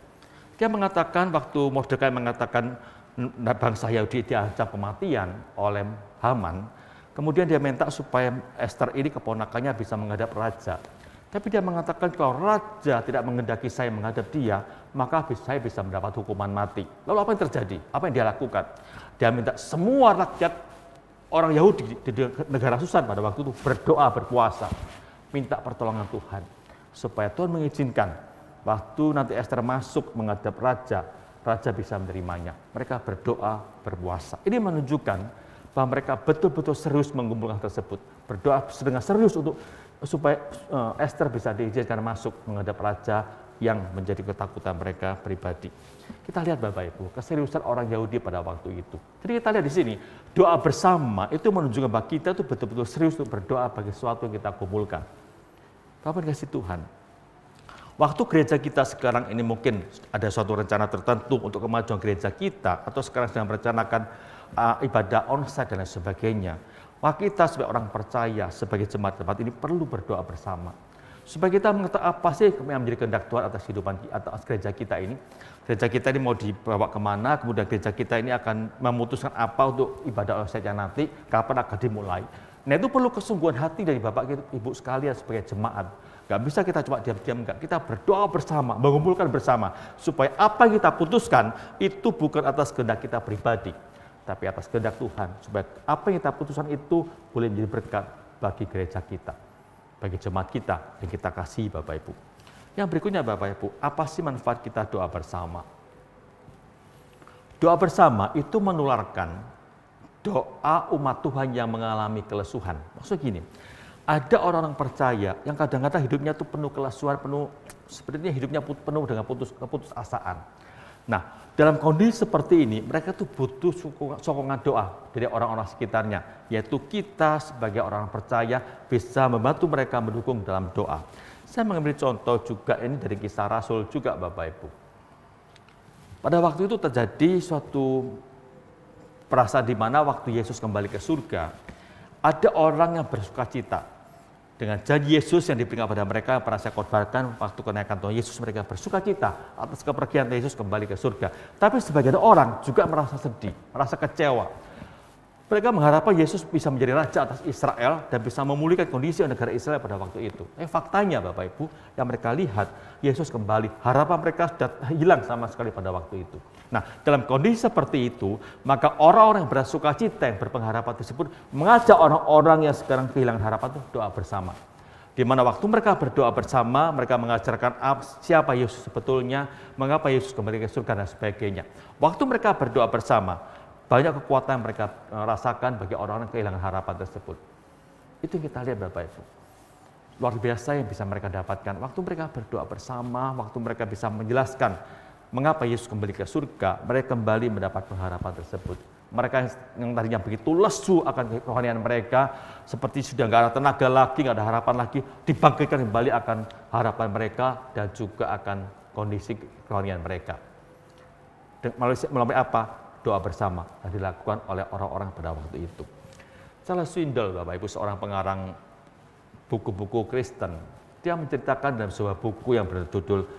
B: Dia mengatakan waktu Mordekai mengatakan bangsa Yahudi diancam kematian oleh Haman, kemudian dia minta supaya Esther ini keponakannya bisa menghadap raja. Tapi dia mengatakan kalau raja tidak menghendaki saya menghadap dia, maka saya bisa mendapat hukuman mati. Lalu apa yang terjadi? Apa yang dia lakukan? Dia minta semua rakyat orang Yahudi di negara Susan pada waktu itu berdoa, berpuasa, minta pertolongan Tuhan supaya Tuhan mengizinkan waktu nanti Esther masuk menghadap raja bisa menerimanya. Mereka berdoa, berpuasa. Ini menunjukkan bahwa mereka betul-betul serius mengumpulkan tersebut. Berdoa dengan serius supaya Esther bisa diizinkan masuk menghadap raja yang menjadi ketakutan mereka pribadi. Kita lihat Bapak Ibu, keseriusan orang Yahudi pada waktu itu. Jadi kita lihat di sini, doa bersama itu menunjukkan bahwa kita itu betul-betul serius untuk berdoa bagi sesuatu yang kita kumpulkan. Bapak dikasih Tuhan. Waktu gereja kita sekarang ini mungkin ada suatu rencana tertentu untuk kemajuan gereja kita, atau sekarang sedang merencanakan ibadah onsite dan lain sebagainya. Maka kita sebagai orang percaya, sebagai jemaat tempat ini perlu berdoa bersama. Supaya kita mengetahui apa sih yang menjadi kehendak Tuhan atas kehidupan, atas gereja kita ini. Gereja kita ini mau dibawa kemana, kemudian gereja kita ini akan memutuskan apa untuk ibadah offsite-nya nanti, kapan akan dimulai. Nah itu perlu kesungguhan hati dari Bapak Ibu sekalian sebagai jemaat. Gak bisa kita cuma diam-diam, enggak. Kita berdoa bersama, mengumpulkan bersama. Supaya apa yang kita putuskan itu bukan atas kehendak kita pribadi, tapi atas kehendak Tuhan. Supaya apa yang kita putuskan itu boleh menjadi berkat bagi gereja kita, bagi jemaat kita yang kita kasih Bapak Ibu. Yang berikutnya Bapak Ibu, apa sih manfaat kita doa bersama? Doa bersama itu menularkan doa umat Tuhan yang mengalami kelesuhan. Maksud gini, ada orang-orang percaya yang kadang-kadang hidupnya itu penuh kelesuhan, sepertinya hidupnya penuh dengan keputusasaan. Nah, dalam kondisi seperti ini, mereka tuh butuh sokongan doa dari orang-orang sekitarnya, yaitu kita sebagai orang percaya bisa membantu mereka mendukung dalam doa. Saya mengambil contoh juga ini dari Kisah Rasul juga Bapak Ibu. Pada waktu itu terjadi suatu perasaan di mana waktu Yesus kembali ke surga, ada orang yang bersuka cita dengan janji Yesus yang diberikan pada mereka, pernah saya khotbahkan waktu kenaikan Tuhan Yesus, mereka bersuka cita atas kepergian Yesus kembali ke surga. Tapi sebagian orang juga merasa sedih, merasa kecewa. Mereka mengharapkan Yesus bisa menjadi raja atas Israel dan bisa memulihkan kondisi negara Israel pada waktu itu. Faktanya Bapak Ibu, yang mereka lihat, Yesus kembali, harapan mereka sudah hilang sama sekali pada waktu itu. Nah, dalam kondisi seperti itu, maka orang-orang yang bersuka cita, yang berpengharapan tersebut, mengajak orang-orang yang sekarang kehilangan harapan itu doa bersama. Di mana waktu mereka berdoa bersama, mereka mengajarkan siapa Yesus sebetulnya, mengapa Yesus kembali ke surga dan sebagainya. Waktu mereka berdoa bersama, banyak kekuatan yang mereka rasakan bagi orang-orang kehilangan harapan tersebut. Itu yang kita lihat Bapak Ibu. Luar biasa yang bisa mereka dapatkan. Waktu mereka berdoa bersama, waktu mereka bisa menjelaskan mengapa Yesus kembali ke surga, mereka kembali mendapat pengharapan tersebut. Mereka yang tadinya begitu lesu akan kerohanian mereka, seperti sudah nggak ada tenaga lagi, nggak ada harapan lagi, dibangkitkan kembali akan harapan mereka dan juga akan kondisi kerohanian mereka. Melalui apa? Doa bersama yang dilakukan oleh orang-orang pada waktu itu. Charles Swindoll, Bapak Ibu, seorang pengarang buku-buku Kristen, dia menceritakan dalam sebuah buku yang berjudul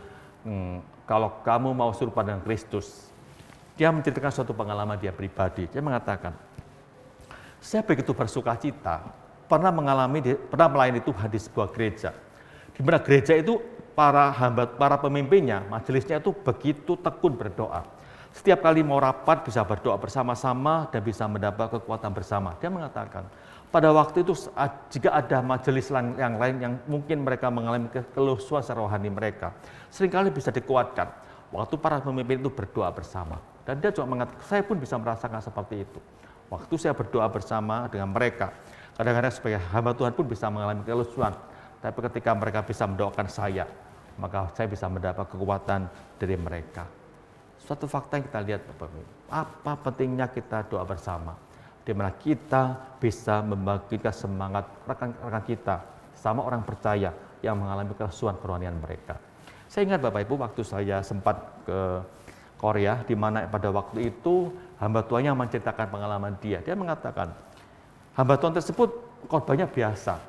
B: Kalau Kamu Mau Serupa dengan Kristus. Dia menceritakan suatu pengalaman dia pribadi. Dia mengatakan, saya begitu bersuka cita, pernah melayani Tuhan di sebuah gereja. Di mana gereja itu para pemimpinnya, majelisnya itu begitu tekun berdoa. Setiap kali mau rapat bisa berdoa bersama-sama dan bisa mendapat kekuatan bersama. Dia mengatakan, pada waktu itu jika ada majelis yang lain yang mungkin mereka mengalami kelusuan secara rohani mereka, seringkali bisa dikuatkan waktu para pemimpin itu berdoa bersama. Dan dia juga mengatakan, saya pun bisa merasakan seperti itu. Waktu saya berdoa bersama dengan mereka, kadang-kadang sebagai hamba Tuhan pun bisa mengalami kelusuan. Tapi ketika mereka bisa mendoakan saya, maka saya bisa mendapat kekuatan dari mereka. Suatu fakta yang kita lihat, Bapak Ibu, apa pentingnya kita doa bersama, di mana kita bisa membangkitkan semangat rekan-rekan kita, sama orang percaya yang mengalami kesusahan kerohanian mereka. Saya ingat Bapak Ibu, waktu saya sempat ke Korea, di mana pada waktu itu hamba Tuhan yang menceritakan pengalaman dia mengatakan, hamba Tuhan tersebut khotbahnya biasa,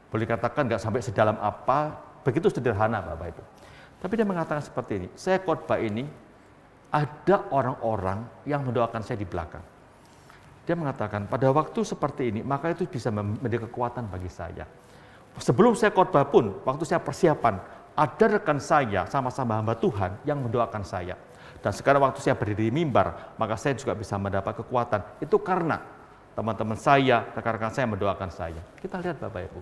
B: boleh katakan nggak sampai sedalam apa, begitu sederhana Bapak Ibu. Tapi dia mengatakan seperti ini, saya khotbah ini, ada orang-orang yang mendoakan saya di belakang. Dia mengatakan, pada waktu seperti ini, maka itu bisa menjadi kekuatan bagi saya. Sebelum saya khotbah pun, waktu saya persiapan, ada rekan saya, sama-sama hamba Tuhan, yang mendoakan saya. Dan sekarang waktu saya berdiri di mimbar, maka saya juga bisa mendapat kekuatan. Itu karena teman-teman saya, rekan-rekan saya mendoakan saya. Kita lihat Bapak Ibu,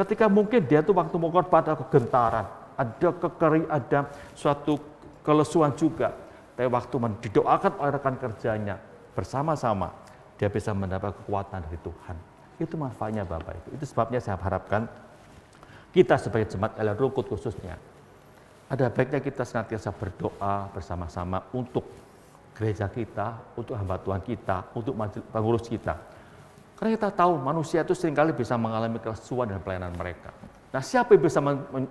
B: ketika mungkin dia tuh waktu mau khotbah ada kegentaran, ada suatu kelesuan juga. Tapi waktu didoakan oleh rekan kerjanya bersama-sama, dia bisa mendapat kekuatan dari Tuhan. Itu manfaatnya Bapak Ibu. Itu sebabnya saya harapkan kita sebagai jemaat Ellen Rukut khususnya, ada baiknya kita senantiasa berdoa bersama-sama untuk gereja kita, untuk hamba Tuhan kita, untuk pengurus kita. Karena kita tahu manusia itu seringkali bisa mengalami kesusahan dan pelayanan mereka. Nah, siapa yang bisa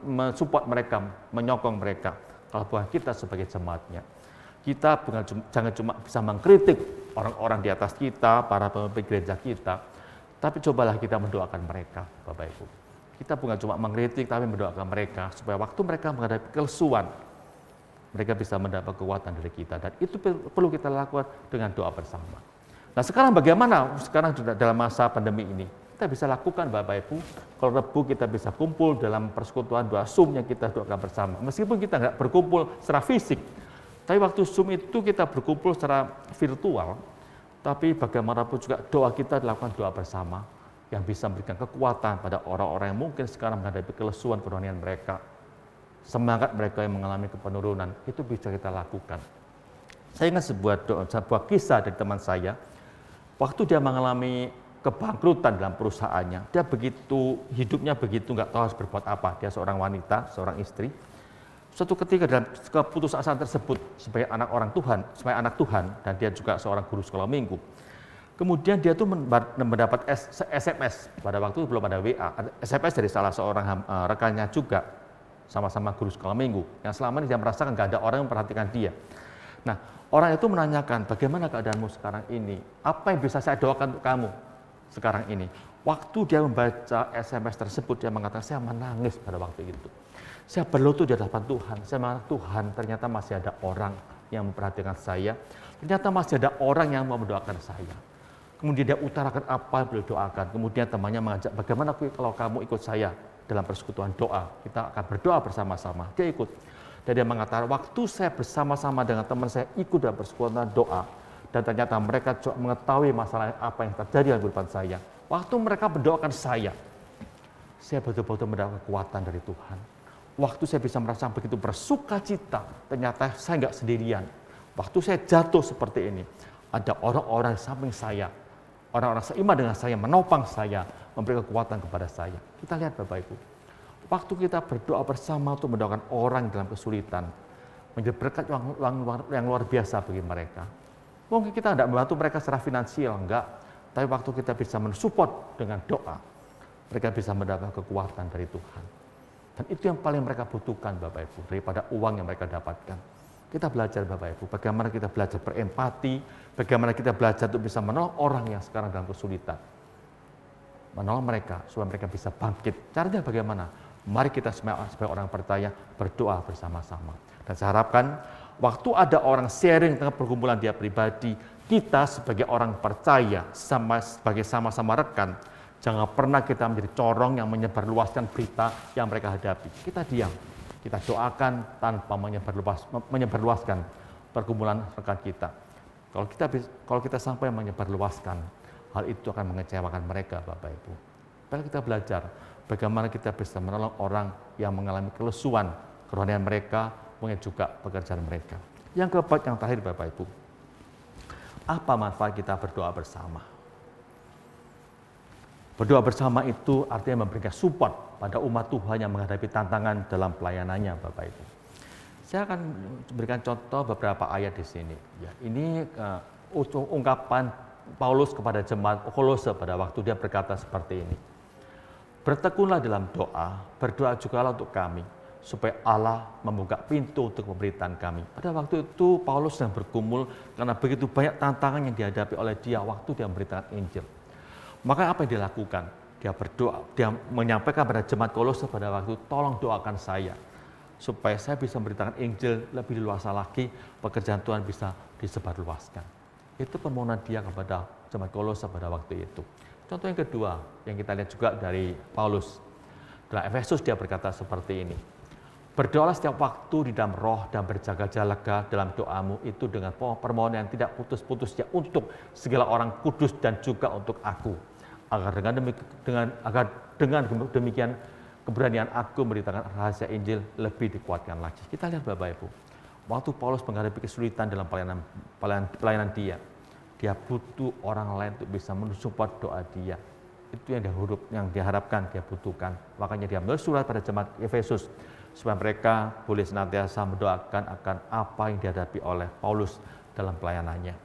B: mensupport mereka, menyokong mereka? Kalau bukan kita sebagai jemaatnya. Kita jangan cuma bisa mengkritik orang-orang di atas kita, para pemimpin gereja kita, Tapi cobalah kita mendoakan mereka, Bapak Ibu. Kita bukan cuma mengkritik, tapi mendoakan mereka supaya waktu mereka menghadapi kelesuan, mereka bisa mendapat kekuatan dari kita. Dan itu perlu kita lakukan dengan doa bersama. Nah sekarang bagaimana? Sekarang dalam masa pandemi ini, kita bisa lakukan Bapak Ibu. Kalau Rebu kita bisa kumpul dalam persekutuan doa Zoom yang kita doakan bersama. Meskipun kita nggak berkumpul secara fisik, tapi waktu Zoom itu kita berkumpul secara virtual. Tapi bagaimanapun juga doa kita dilakukan doa bersama yang bisa memberikan kekuatan pada orang-orang yang mungkin sekarang menghadapi kelesuan kerohanian mereka. Semangat mereka yang mengalami kepenurunan, itu bisa kita lakukan. Saya ingat sebuah kisah dari teman saya, waktu dia mengalami kebangkrutan dalam perusahaannya, dia hidupnya begitu nggak tahu harus berbuat apa. Dia seorang wanita, seorang istri. Suatu ketika dalam keputusasaan tersebut sebagai anak Tuhan, dan dia juga seorang guru sekolah minggu. Kemudian dia tuh mendapat SMS, pada waktu itu belum ada WA, SMS dari salah seorang rekannya juga, sama-sama guru sekolah minggu, yang selama ini dia merasakan nggak ada orang yang memperhatikan dia. Nah, orang itu menanyakan, bagaimana keadaanmu sekarang ini? Apa yang bisa saya doakan untuk kamu sekarang ini? Waktu dia membaca SMS tersebut, dia mengatakan, saya menangis pada waktu itu. Saya berlutut di hadapan Tuhan, saya mengatakan, Tuhan ternyata masih ada orang yang memperhatikan saya, ternyata masih ada orang yang mau mendoakan saya. Kemudian dia utarakan apa yang beliau doakan, kemudian temannya mengajak, bagaimana kalau kamu ikut saya dalam persekutuan doa, kita akan berdoa bersama-sama. Dia ikut, dan dia mengatakan, waktu saya bersama-sama dengan teman saya ikut dalam persekutuan doa, dan ternyata mereka juga mengetahui masalah apa yang terjadi dalam kehidupan saya. Waktu mereka mendoakan saya betul-betul mendapat kekuatan dari Tuhan. Waktu saya bisa merasa begitu bersuka cita, ternyata saya nggak sendirian. Waktu saya jatuh seperti ini, ada orang-orang di samping saya, orang-orang seiman dengan saya, menopang saya, memberi kekuatan kepada saya. Kita lihat Bapak Ibu, waktu kita berdoa bersama untuk mendoakan orang dalam kesulitan, menjadi berkat yang luar biasa bagi mereka. Mungkin kita tidak membantu mereka secara finansial, enggak, tapi waktu kita bisa mensupport dengan doa, mereka bisa mendapat kekuatan dari Tuhan. Dan itu yang paling mereka butuhkan Bapak Ibu, daripada uang yang mereka dapatkan. Kita belajar Bapak Ibu, bagaimana kita belajar berempati, bagaimana kita belajar untuk bisa menolong orang yang sekarang dalam kesulitan. Menolong mereka, supaya mereka bisa bangkit. Caranya bagaimana? Mari kita sebagai orang percaya berdoa bersama-sama. Dan saya harapkan, waktu ada orang sharing tentang pergumulan dia pribadi, kita sebagai orang percaya, sebagai sama-sama rekan, jangan pernah kita menjadi corong yang menyebarluaskan berita yang mereka hadapi. Kita diam, kita doakan tanpa menyebarluaskan pergumulan rekan kita. Kalau kita sampai menyebarluaskan, hal itu akan mengecewakan mereka, Bapak Ibu. Mari kita belajar bagaimana kita bisa menolong orang yang mengalami kelesuan kerohanian mereka, mungkin juga pekerjaan mereka. Yang keempat, yang terakhir Bapak Ibu, apa manfaat kita berdoa bersama? Berdoa bersama itu artinya memberikan support pada umat Tuhan yang menghadapi tantangan dalam pelayanannya, Bapak Ibu. Saya akan berikan contoh beberapa ayat di sini. Ya, ini ungkapan Paulus kepada jemaat Kolose pada waktu dia berkata seperti ini. Bertekunlah dalam doa, berdoa jugalah untuk kami, supaya Allah membuka pintu untuk pemberitaan kami. Pada waktu itu Paulus sedang bergumul karena begitu banyak tantangan yang dihadapi oleh dia waktu dia memberitakan Injil. Maka apa yang dia lakukan? Dia berdoa, dia menyampaikan pada jemaat Kolose pada waktu, tolong doakan saya, supaya saya bisa memberitakan Injil lebih luas lagi, pekerjaan Tuhan bisa disebarluaskan. Itu permohonan dia kepada jemaat Kolose pada waktu itu. Contoh yang kedua, yang kita lihat juga dari Paulus. Dalam Efesus dia berkata seperti ini, berdoalah setiap waktu di dalam roh dan berjaga-jaga dalam doamu itu dengan permohonan yang tidak putus-putusnya untuk segala orang kudus dan juga untuk aku. Agar dengan demikian keberanian aku memberitakan rahasia Injil lebih dikuatkan lagi. Kita lihat Bapak Ibu, waktu Paulus menghadapi kesulitan dalam pelayanan dia butuh orang lain untuk bisa mensupport doa dia. Itu yang diharapkan, dia butuhkan. Makanya dia menulis surat pada jemaat Efesus supaya mereka boleh senantiasa mendoakan akan apa yang dihadapi oleh Paulus dalam pelayanannya.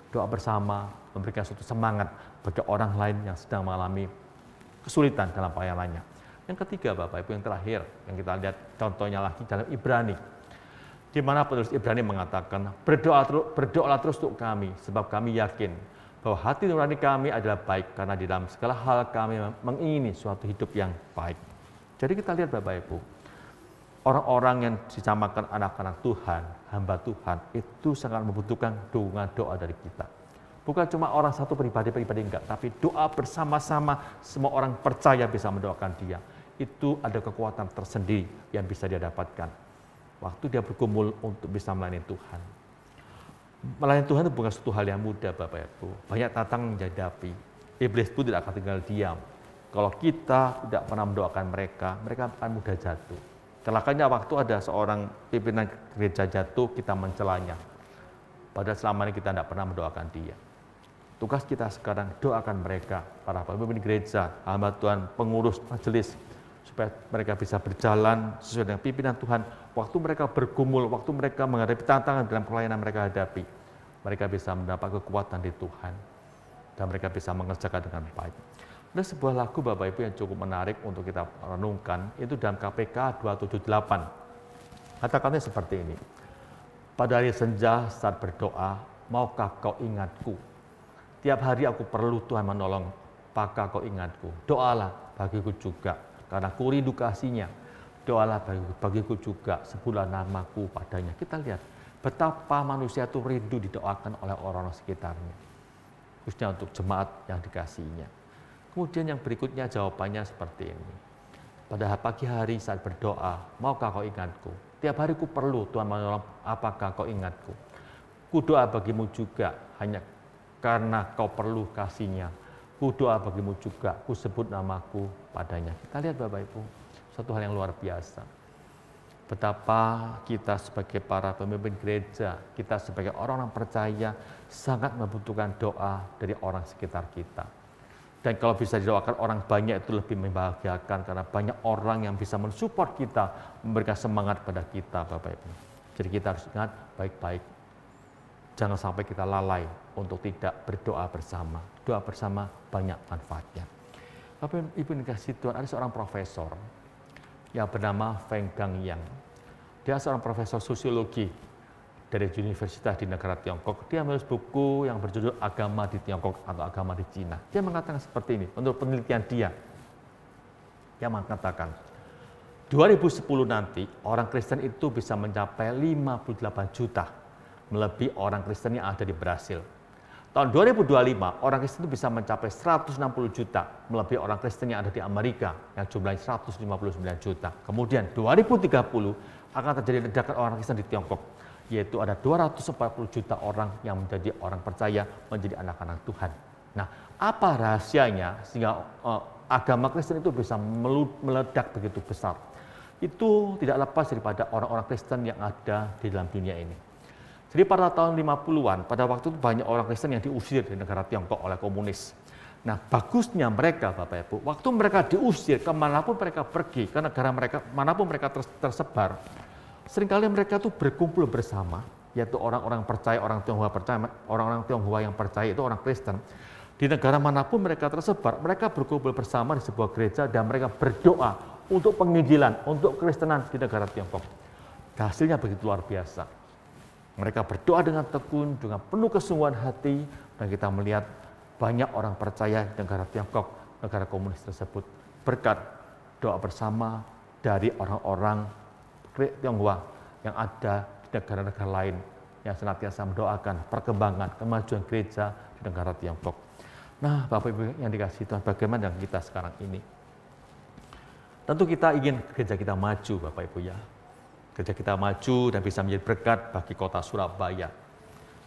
B: Doa bersama memberikan suatu semangat bagi orang lain yang sedang mengalami kesulitan dalam pelayanannya. Yang ketiga Bapak Ibu, yang terakhir yang kita lihat contohnya lagi dalam Ibrani, di mana penulis Ibrani mengatakan berdoalah terus untuk kami sebab kami yakin bahwa hati nurani kami adalah baik karena di dalam segala hal kami mengingini suatu hidup yang baik. Jadi kita lihat Bapak Ibu, orang-orang yang disamakan anak-anak Tuhan, hamba Tuhan, itu sangat membutuhkan dukungan doa dari kita. Bukan cuma orang satu pribadi-pribadi enggak, tapi doa bersama-sama semua orang percaya bisa mendoakan dia. Itu ada kekuatan tersendiri yang bisa dia dapatkan waktu dia bergumul untuk bisa melayani Tuhan. Melayani Tuhan itu bukan suatu hal yang mudah Bapak Ibu. Banyak tantangan menghadapi. Iblis pun tidak akan tinggal diam. Kalau kita tidak pernah mendoakan mereka, mereka akan mudah jatuh. Celakanya waktu ada seorang pimpinan gereja jatuh, kita mencelanya. Padahal selama ini kita tidak pernah mendoakan dia. Tugas kita sekarang doakan mereka, para pemimpin gereja, hamba Tuhan, pengurus majelis, supaya mereka bisa berjalan sesuai dengan pimpinan Tuhan. Waktu mereka bergumul, waktu mereka menghadapi tantangan dalam pelayanan mereka hadapi, mereka bisa mendapat kekuatan di Tuhan. Dan mereka bisa mengerjakan dengan baik. Ada sebuah lagu Bapak Ibu yang cukup menarik untuk kita renungkan, itu dalam KPK 278. Kata-katanya seperti ini. Pada hari senja saat berdoa, maukah kau ingatku? Tiap hari aku perlu Tuhan menolong, apakah kau ingatku? Doalah bagiku juga, karena ku rindu kasih-Nya. Doalah bagiku juga, sebutlah namaku padanya. Kita lihat betapa manusia itu rindu didoakan oleh orang-orang sekitarnya. Khususnya untuk jemaat yang dikasihinya. Kemudian yang berikutnya jawabannya seperti ini. Pada pagi hari saat berdoa, maukah kau ingatku? Tiap hari ku perlu Tuhan menolong, apakah kau ingatku? Ku doa bagimu juga, hanya karena kau perlu kasih-Nya. Ku doa bagimu juga, ku sebut namaku padanya. Kita lihat Bapak Ibu, satu hal yang luar biasa. Betapa kita sebagai para pemimpin gereja, kita sebagai orang-orang percaya, sangat membutuhkan doa dari orang sekitar kita. Dan kalau bisa didoakan orang banyak itu lebih membahagiakan, karena banyak orang yang bisa mensupport kita, memberikan semangat pada kita Bapak Ibu. Jadi kita harus ingat baik-baik. Jangan sampai kita lalai untuk tidak berdoa bersama. Doa bersama banyak manfaatnya. Bapak Ibu dikasih Tuhan, ada seorang profesor yang bernama Feng Gangyang. Dia seorang profesor sosiologi dari universitas di negara Tiongkok. Dia menulis buku yang berjudul Agama di Tiongkok atau Agama di Cina. Dia mengatakan seperti ini, menurut penelitian dia mengatakan 2010 nanti orang Kristen itu bisa mencapai 58 juta, melebihi orang Kristen yang ada di Brasil. Tahun 2025, orang Kristen itu bisa mencapai 160 juta, melebihi orang Kristen yang ada di Amerika, yang jumlahnya 159 juta. Kemudian 2030 akan terjadi ledakan orang Kristen di Tiongkok, yaitu ada 240 juta orang yang menjadi orang percaya, menjadi anak-anak Tuhan. Nah, apa rahasianya sehingga agama Kristen itu bisa meledak begitu besar? Itu tidak lepas daripada orang-orang Kristen yang ada di dalam dunia ini. Jadi pada tahun 50-an, pada waktu itu banyak orang Kristen yang diusir di negara Tiongkok oleh komunis. Nah, bagusnya mereka, Bapak Ibu, waktu mereka diusir, kemanapun mereka pergi, ke negara mereka, manapun mereka tersebar, seringkali mereka tuh berkumpul bersama, yaitu orang-orang percaya, orang Tionghoa percaya, orang-orang Tionghoa yang percaya itu orang Kristen. Di negara manapun mereka tersebar, mereka berkumpul bersama di sebuah gereja dan mereka berdoa untuk penginjilan, untuk Kristenan di negara Tiongkok. Hasilnya begitu luar biasa. Mereka berdoa dengan tekun, dengan penuh kesungguhan hati, dan kita melihat banyak orang percaya di negara Tiongkok, negara komunis tersebut, berkat doa bersama dari orang-orang Tionghoa yang ada di negara-negara lain yang senantiasa mendoakan perkembangan, kemajuan gereja di negara Tiongkok. Nah, Bapak Ibu yang dikasihi Tuhan, bagaimana dengan kita sekarang ini? Tentu kita ingin gereja kita maju, Bapak Ibu ya. Gereja kita maju dan bisa menjadi berkat bagi kota Surabaya.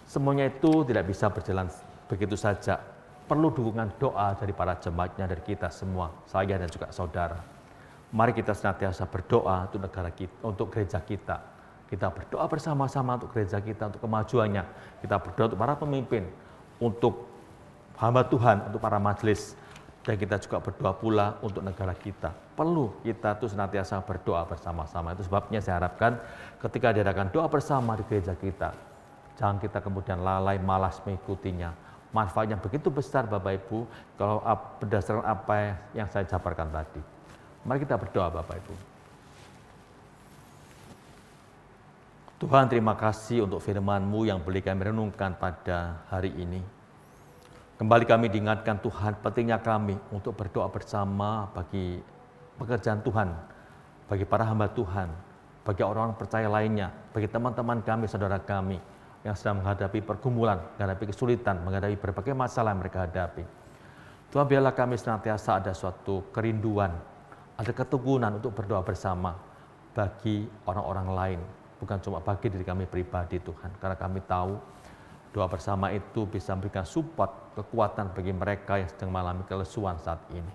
B: Semuanya itu tidak bisa berjalan begitu saja. Perlu dukungan doa dari para jemaatnya, dari kita semua, saya dan juga saudara. Mari kita senantiasa berdoa untuk negara kita, untuk gereja kita. Kita berdoa bersama-sama untuk gereja kita, untuk kemajuannya. Kita berdoa untuk para pemimpin, untuk hamba Tuhan, untuk para majelis. Dan kita juga berdoa pula untuk negara kita. Perlu kita tuh senantiasa berdoa bersama-sama. Itu sebabnya saya harapkan ketika diadakan doa bersama di gereja kita, jangan kita kemudian lalai, malas mengikutinya. Manfaatnya begitu besar Bapak Ibu, kalau berdasarkan apa yang saya jabarkan tadi. Mari kita berdoa Bapak Ibu. Tuhan, terima kasih untuk firman-Mu yang boleh kami renungkan pada hari ini. Kembali kami diingatkan Tuhan, pentingnya kami untuk berdoa bersama bagi pekerjaan Tuhan, bagi para hamba Tuhan, bagi orang-orang percaya lainnya, bagi teman-teman kami, saudara kami yang sedang menghadapi pergumulan, menghadapi kesulitan, menghadapi berbagai masalah yang mereka hadapi. Tuhan, biarlah kami senantiasa ada suatu kerinduan, ada ketekunan untuk berdoa bersama bagi orang-orang lain, bukan cuma bagi diri kami pribadi Tuhan, karena kami tahu doa bersama itu bisa memberikan support, kekuatan bagi mereka yang sedang mengalami kelesuan saat ini.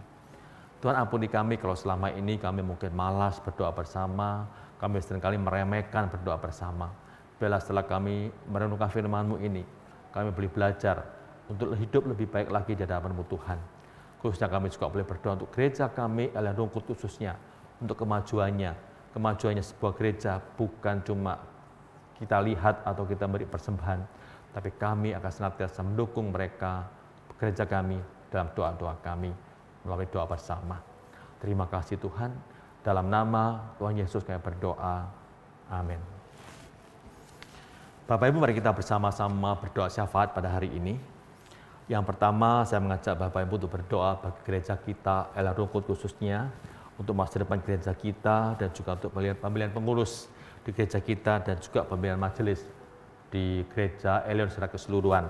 B: Tuhan, ampuni kami kalau selama ini kami mungkin malas berdoa bersama, kami seringkali meremehkan berdoa bersama. Biarlah setelah kami merenungkan firman-Mu ini, kami boleh belajar untuk hidup lebih baik lagi di hadapan-Mu Tuhan. Khususnya kami juga boleh berdoa untuk gereja kami, Elion Rungkut khususnya, untuk kemajuannya sebuah gereja bukan cuma kita lihat atau kita beri persembahan, tapi kami akan senantiasa mendukung mereka, gereja kami, dalam doa-doa kami, melalui doa bersama. Terima kasih Tuhan, dalam nama Tuhan Yesus kami berdoa, amin. Bapak Ibu, mari kita bersama-sama berdoa syafaat pada hari ini. Yang pertama, saya mengajak Bapak Ibu untuk berdoa bagi gereja kita, Elion Rungkut khususnya, untuk masa depan gereja kita, dan juga untuk pemilihan pengurus di gereja kita, dan juga pemilihan majelis di gereja Elion secara keseluruhan,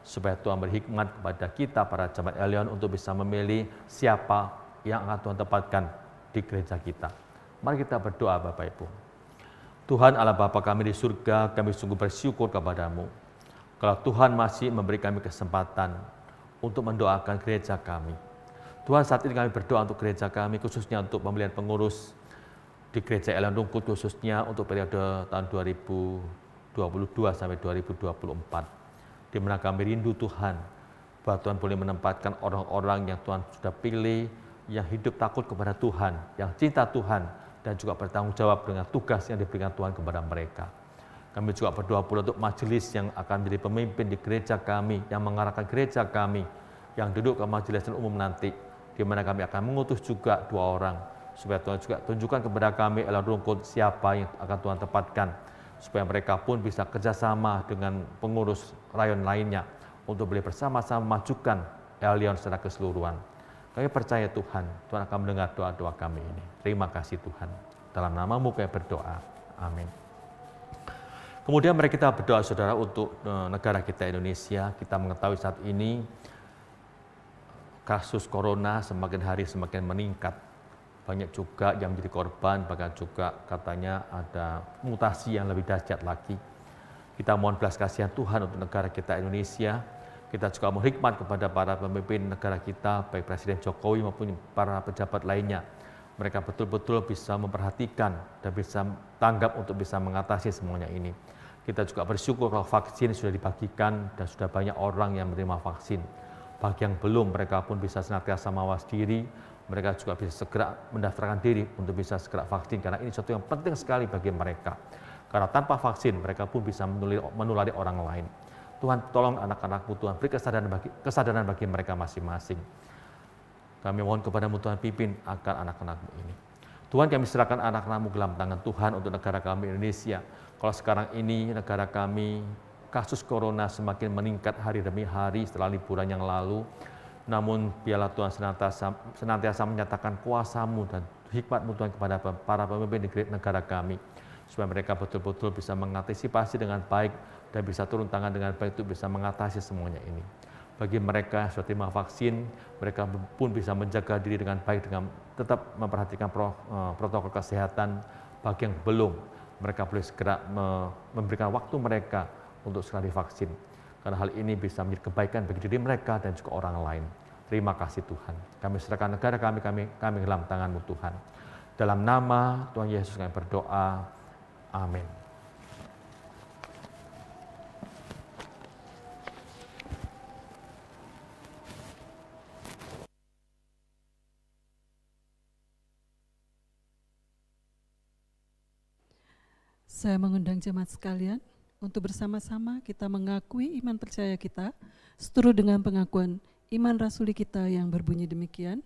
B: supaya Tuhan berhikmat kepada kita para jemaat Elion untuk bisa memilih siapa yang akan Tuhan tempatkan di gereja kita. Mari kita berdoa Bapak Ibu. Tuhan Allah Bapa kami di surga, kami sungguh bersyukur kepadamu kalau Tuhan masih memberi kami kesempatan untuk mendoakan gereja kami. Tuhan, saat ini kami berdoa untuk gereja kami, khususnya untuk pemilihan pengurus di gereja Elion Rungkut, khususnya untuk periode tahun 2022 sampai 2024, di mana kami rindu Tuhan, bahwa Tuhan boleh menempatkan orang-orang yang Tuhan sudah pilih, yang hidup takut kepada Tuhan, yang cinta Tuhan, dan juga bertanggung jawab dengan tugas yang diberikan Tuhan kepada mereka. Kami juga berdoa pula untuk majelis yang akan menjadi pemimpin di gereja kami, yang mengarahkan gereja kami, yang duduk ke majelis umum nanti, di mana kami akan mengutus juga 2 orang, supaya Tuhan juga tunjukkan kepada kami Elion Rungkut siapa yang akan Tuhan tempatkan, supaya mereka pun bisa kerjasama dengan pengurus rayon lainnya untuk boleh bersama-sama majukan Elion secara keseluruhan. Kami percaya Tuhan akan mendengar doa-doa kami ini. Terima kasih Tuhan. Dalam nama-Mu kami berdoa. Amin. Kemudian mari kita berdoa saudara untuk negara kita Indonesia. Kita mengetahui saat ini kasus corona semakin hari semakin meningkat. Banyak juga yang menjadi korban, bahkan juga katanya ada mutasi yang lebih dahsyat lagi. Kita mohon belas kasihan Tuhan untuk negara kita Indonesia. Kita juga mohon hikmat kepada para pemimpin negara kita, baik Presiden Jokowi maupun para pejabat lainnya. Mereka betul-betul bisa memperhatikan dan bisa tanggap untuk bisa mengatasi semuanya ini. Kita juga bersyukur kalau vaksin sudah dibagikan dan sudah banyak orang yang menerima vaksin. Bagi yang belum, mereka pun bisa senantiasa mawas diri. Mereka juga bisa segera mendaftarkan diri untuk bisa segera vaksin, karena ini sesuatu yang penting sekali bagi mereka. Karena tanpa vaksin, mereka pun bisa menulari orang lain. Tuhan, tolong anak-anak-Mu, Tuhan, beri kesadaran bagi mereka masing-masing. Kami mohon kepada-Mu, Tuhan, pimpin akan anak-anak-Mu ini. Tuhan, kami serahkan anak-anak-Mu ke dalam tangan Tuhan untuk negara kami Indonesia. Kalau sekarang ini negara kami, kasus corona semakin meningkat hari demi hari setelah liburan yang lalu, namun biarlah Tuhan senantiasa menyatakan kuasa-Mu dan hikmat-Mu Tuhan kepada para pemimpin di negara kami, supaya mereka betul-betul bisa mengantisipasi dengan baik dan bisa turun tangan dengan baik untuk bisa mengatasi semuanya ini. Bagi mereka yang sudah terima vaksin, mereka pun bisa menjaga diri dengan baik dengan tetap memperhatikan protokol kesehatan. Bagi yang belum, mereka boleh segera memberikan waktu mereka untuk segera divaksin. Karena hal ini bisa menjadi kebaikan bagi diri mereka dan juga orang lain. Terima kasih Tuhan. Kami serahkan negara kami dalam tangan-Mu Tuhan. Dalam nama Tuhan Yesus kami berdoa. Amin.
A: Saya mengundang jemaat sekalian untuk bersama-sama kita mengakui iman percaya kita seturut dengan pengakuan iman rasuli kita yang berbunyi demikian.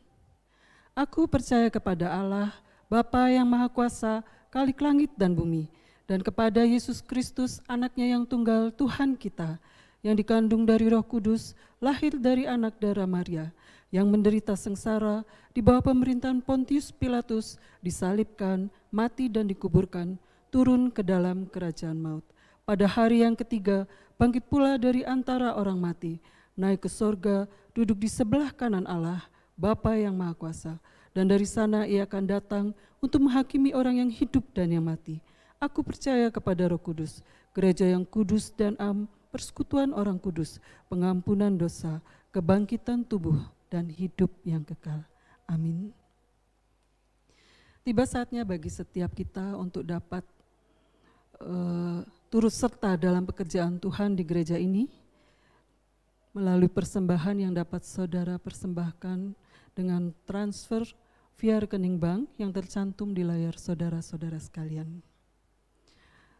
A: Aku percaya kepada Allah, Bapa yang Maha Kuasa, Khalik langit dan bumi, dan kepada Yesus Kristus, anaknya yang tunggal, Tuhan kita, yang dikandung dari Roh Kudus, lahir dari anak darah Maria, yang menderita sengsara di bawah pemerintahan Pontius Pilatus, disalibkan, mati dan dikuburkan, turun ke dalam kerajaan maut. Pada hari yang ketiga, bangkit pula dari antara orang mati, naik ke sorga, duduk di sebelah kanan Allah, Bapa yang Maha Kuasa. Dan dari sana ia akan datang untuk menghakimi orang yang hidup dan yang mati. Aku percaya kepada Roh Kudus, gereja yang kudus dan persekutuan orang kudus, pengampunan dosa, kebangkitan tubuh, dan hidup yang kekal. Amin. Tiba saatnya bagi setiap kita untuk dapat turut serta dalam pekerjaan Tuhan di gereja ini, melalui persembahan yang dapat saudara persembahkan dengan transfer via rekening bank yang tercantum di layar saudara-saudara sekalian.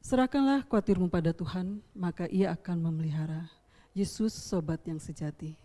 A: Serahkanlah khawatirmu pada Tuhan, maka Ia akan memelihara. Yesus, sobat yang sejati.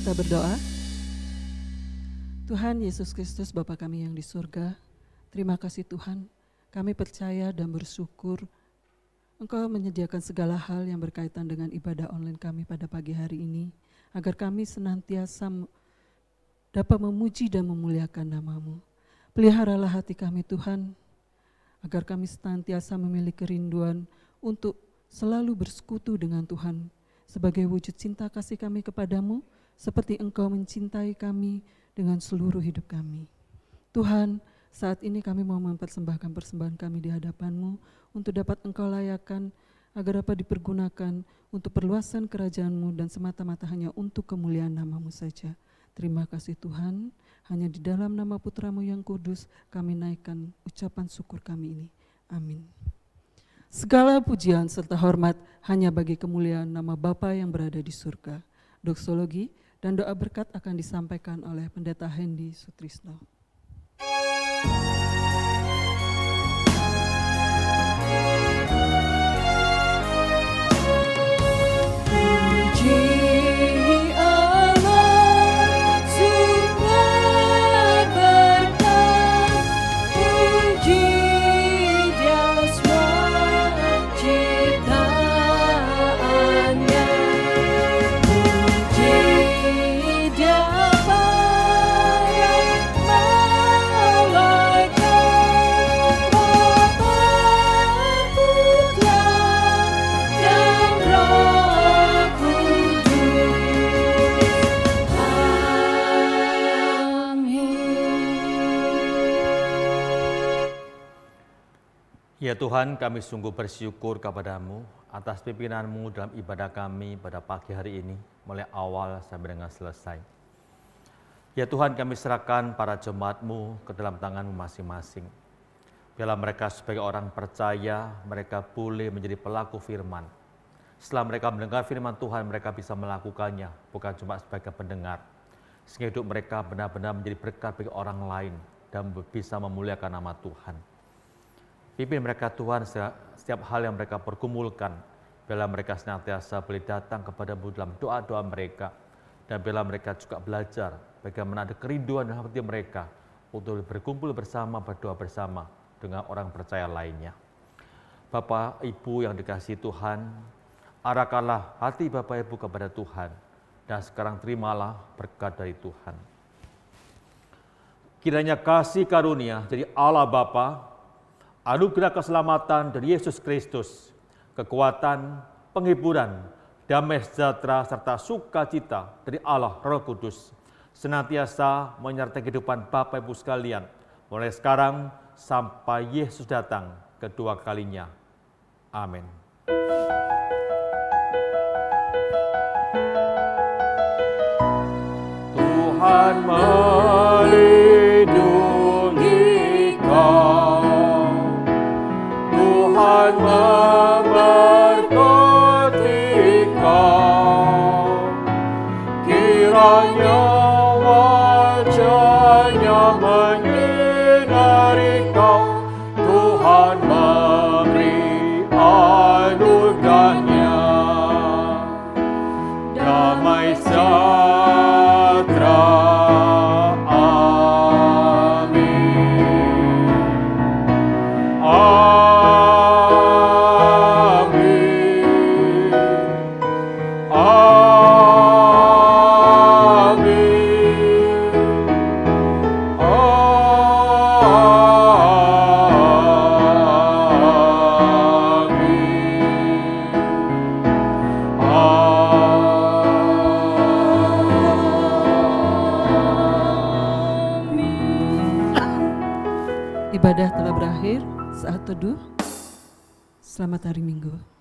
A: kita berdoa. Tuhan Yesus Kristus Bapa kami yang di surga, terima kasih Tuhan, kami percaya dan bersyukur Engkau menyediakan segala hal yang berkaitan dengan ibadah online kami pada pagi hari ini, agar kami senantiasa dapat memuji dan memuliakan nama-Mu. Peliharalah hati kami Tuhan, agar kami senantiasa memiliki kerinduan untuk selalu bersekutu dengan Tuhan sebagai wujud cinta kasih kami kepadamu, seperti Engkau mencintai kami dengan seluruh hidup kami. Tuhan, saat ini kami mau mempersembahkan persembahan kami di hadapan-Mu untuk dapat Engkau layakan, agar dapat dipergunakan untuk perluasan kerajaan-Mu dan semata-mata hanya untuk kemuliaan nama-Mu saja. Terima kasih Tuhan, hanya di dalam nama Putra-Mu yang kudus kami naikkan ucapan syukur kami ini. Amin. Segala pujian serta hormat hanya bagi kemuliaan nama Bapa yang berada di surga. Doksologi dan doa berkat akan disampaikan oleh Pendeta Hendy Sutrisno.
B: Ya Tuhan, kami sungguh bersyukur kepada-Mu atas pimpinan-Mu dalam ibadah kami pada pagi hari ini, mulai awal sampai dengan selesai. Ya Tuhan, kami serahkan para jemaat-Mu ke dalam tangan-Mu masing-masing. Biarlah mereka sebagai orang percaya, mereka boleh menjadi pelaku firman. Setelah mereka mendengar firman Tuhan, mereka bisa melakukannya, bukan cuma sebagai pendengar. Sehingga hidup mereka benar-benar menjadi berkat bagi orang lain dan bisa memuliakan nama Tuhan. Pimpin mereka Tuhan setiap hal yang mereka pergumulkan. Biarlah mereka senantiasa boleh datang kepada-Mu dalam doa-doa mereka. Dan biarlah mereka juga belajar bagaimana ada kerinduan dalam hati mereka untuk berkumpul bersama, berdoa bersama dengan orang percaya lainnya. Bapak, Ibu yang dikasihi Tuhan, arahkanlah hati Bapak Ibu kepada Tuhan. Dan sekarang terimalah berkat dari Tuhan. Kiranya kasih karunia dari Allah Bapa, anugerah keselamatan dari Yesus Kristus, kekuatan, penghiburan, damai sejahtera, serta sukacita dari Allah Roh Kudus, senantiasa menyertai kehidupan Bapak Ibu sekalian, mulai sekarang sampai Yesus datang kedua kalinya. Amin. Tuhan melindungi kau, Tuhan memberkati kau, kiranya wajah-Nya menyinari kau, Tuhan memberi anugerah-Nya, damai sejahtera.
A: Ibadah telah berakhir, saat teduh. Selamat hari Minggu.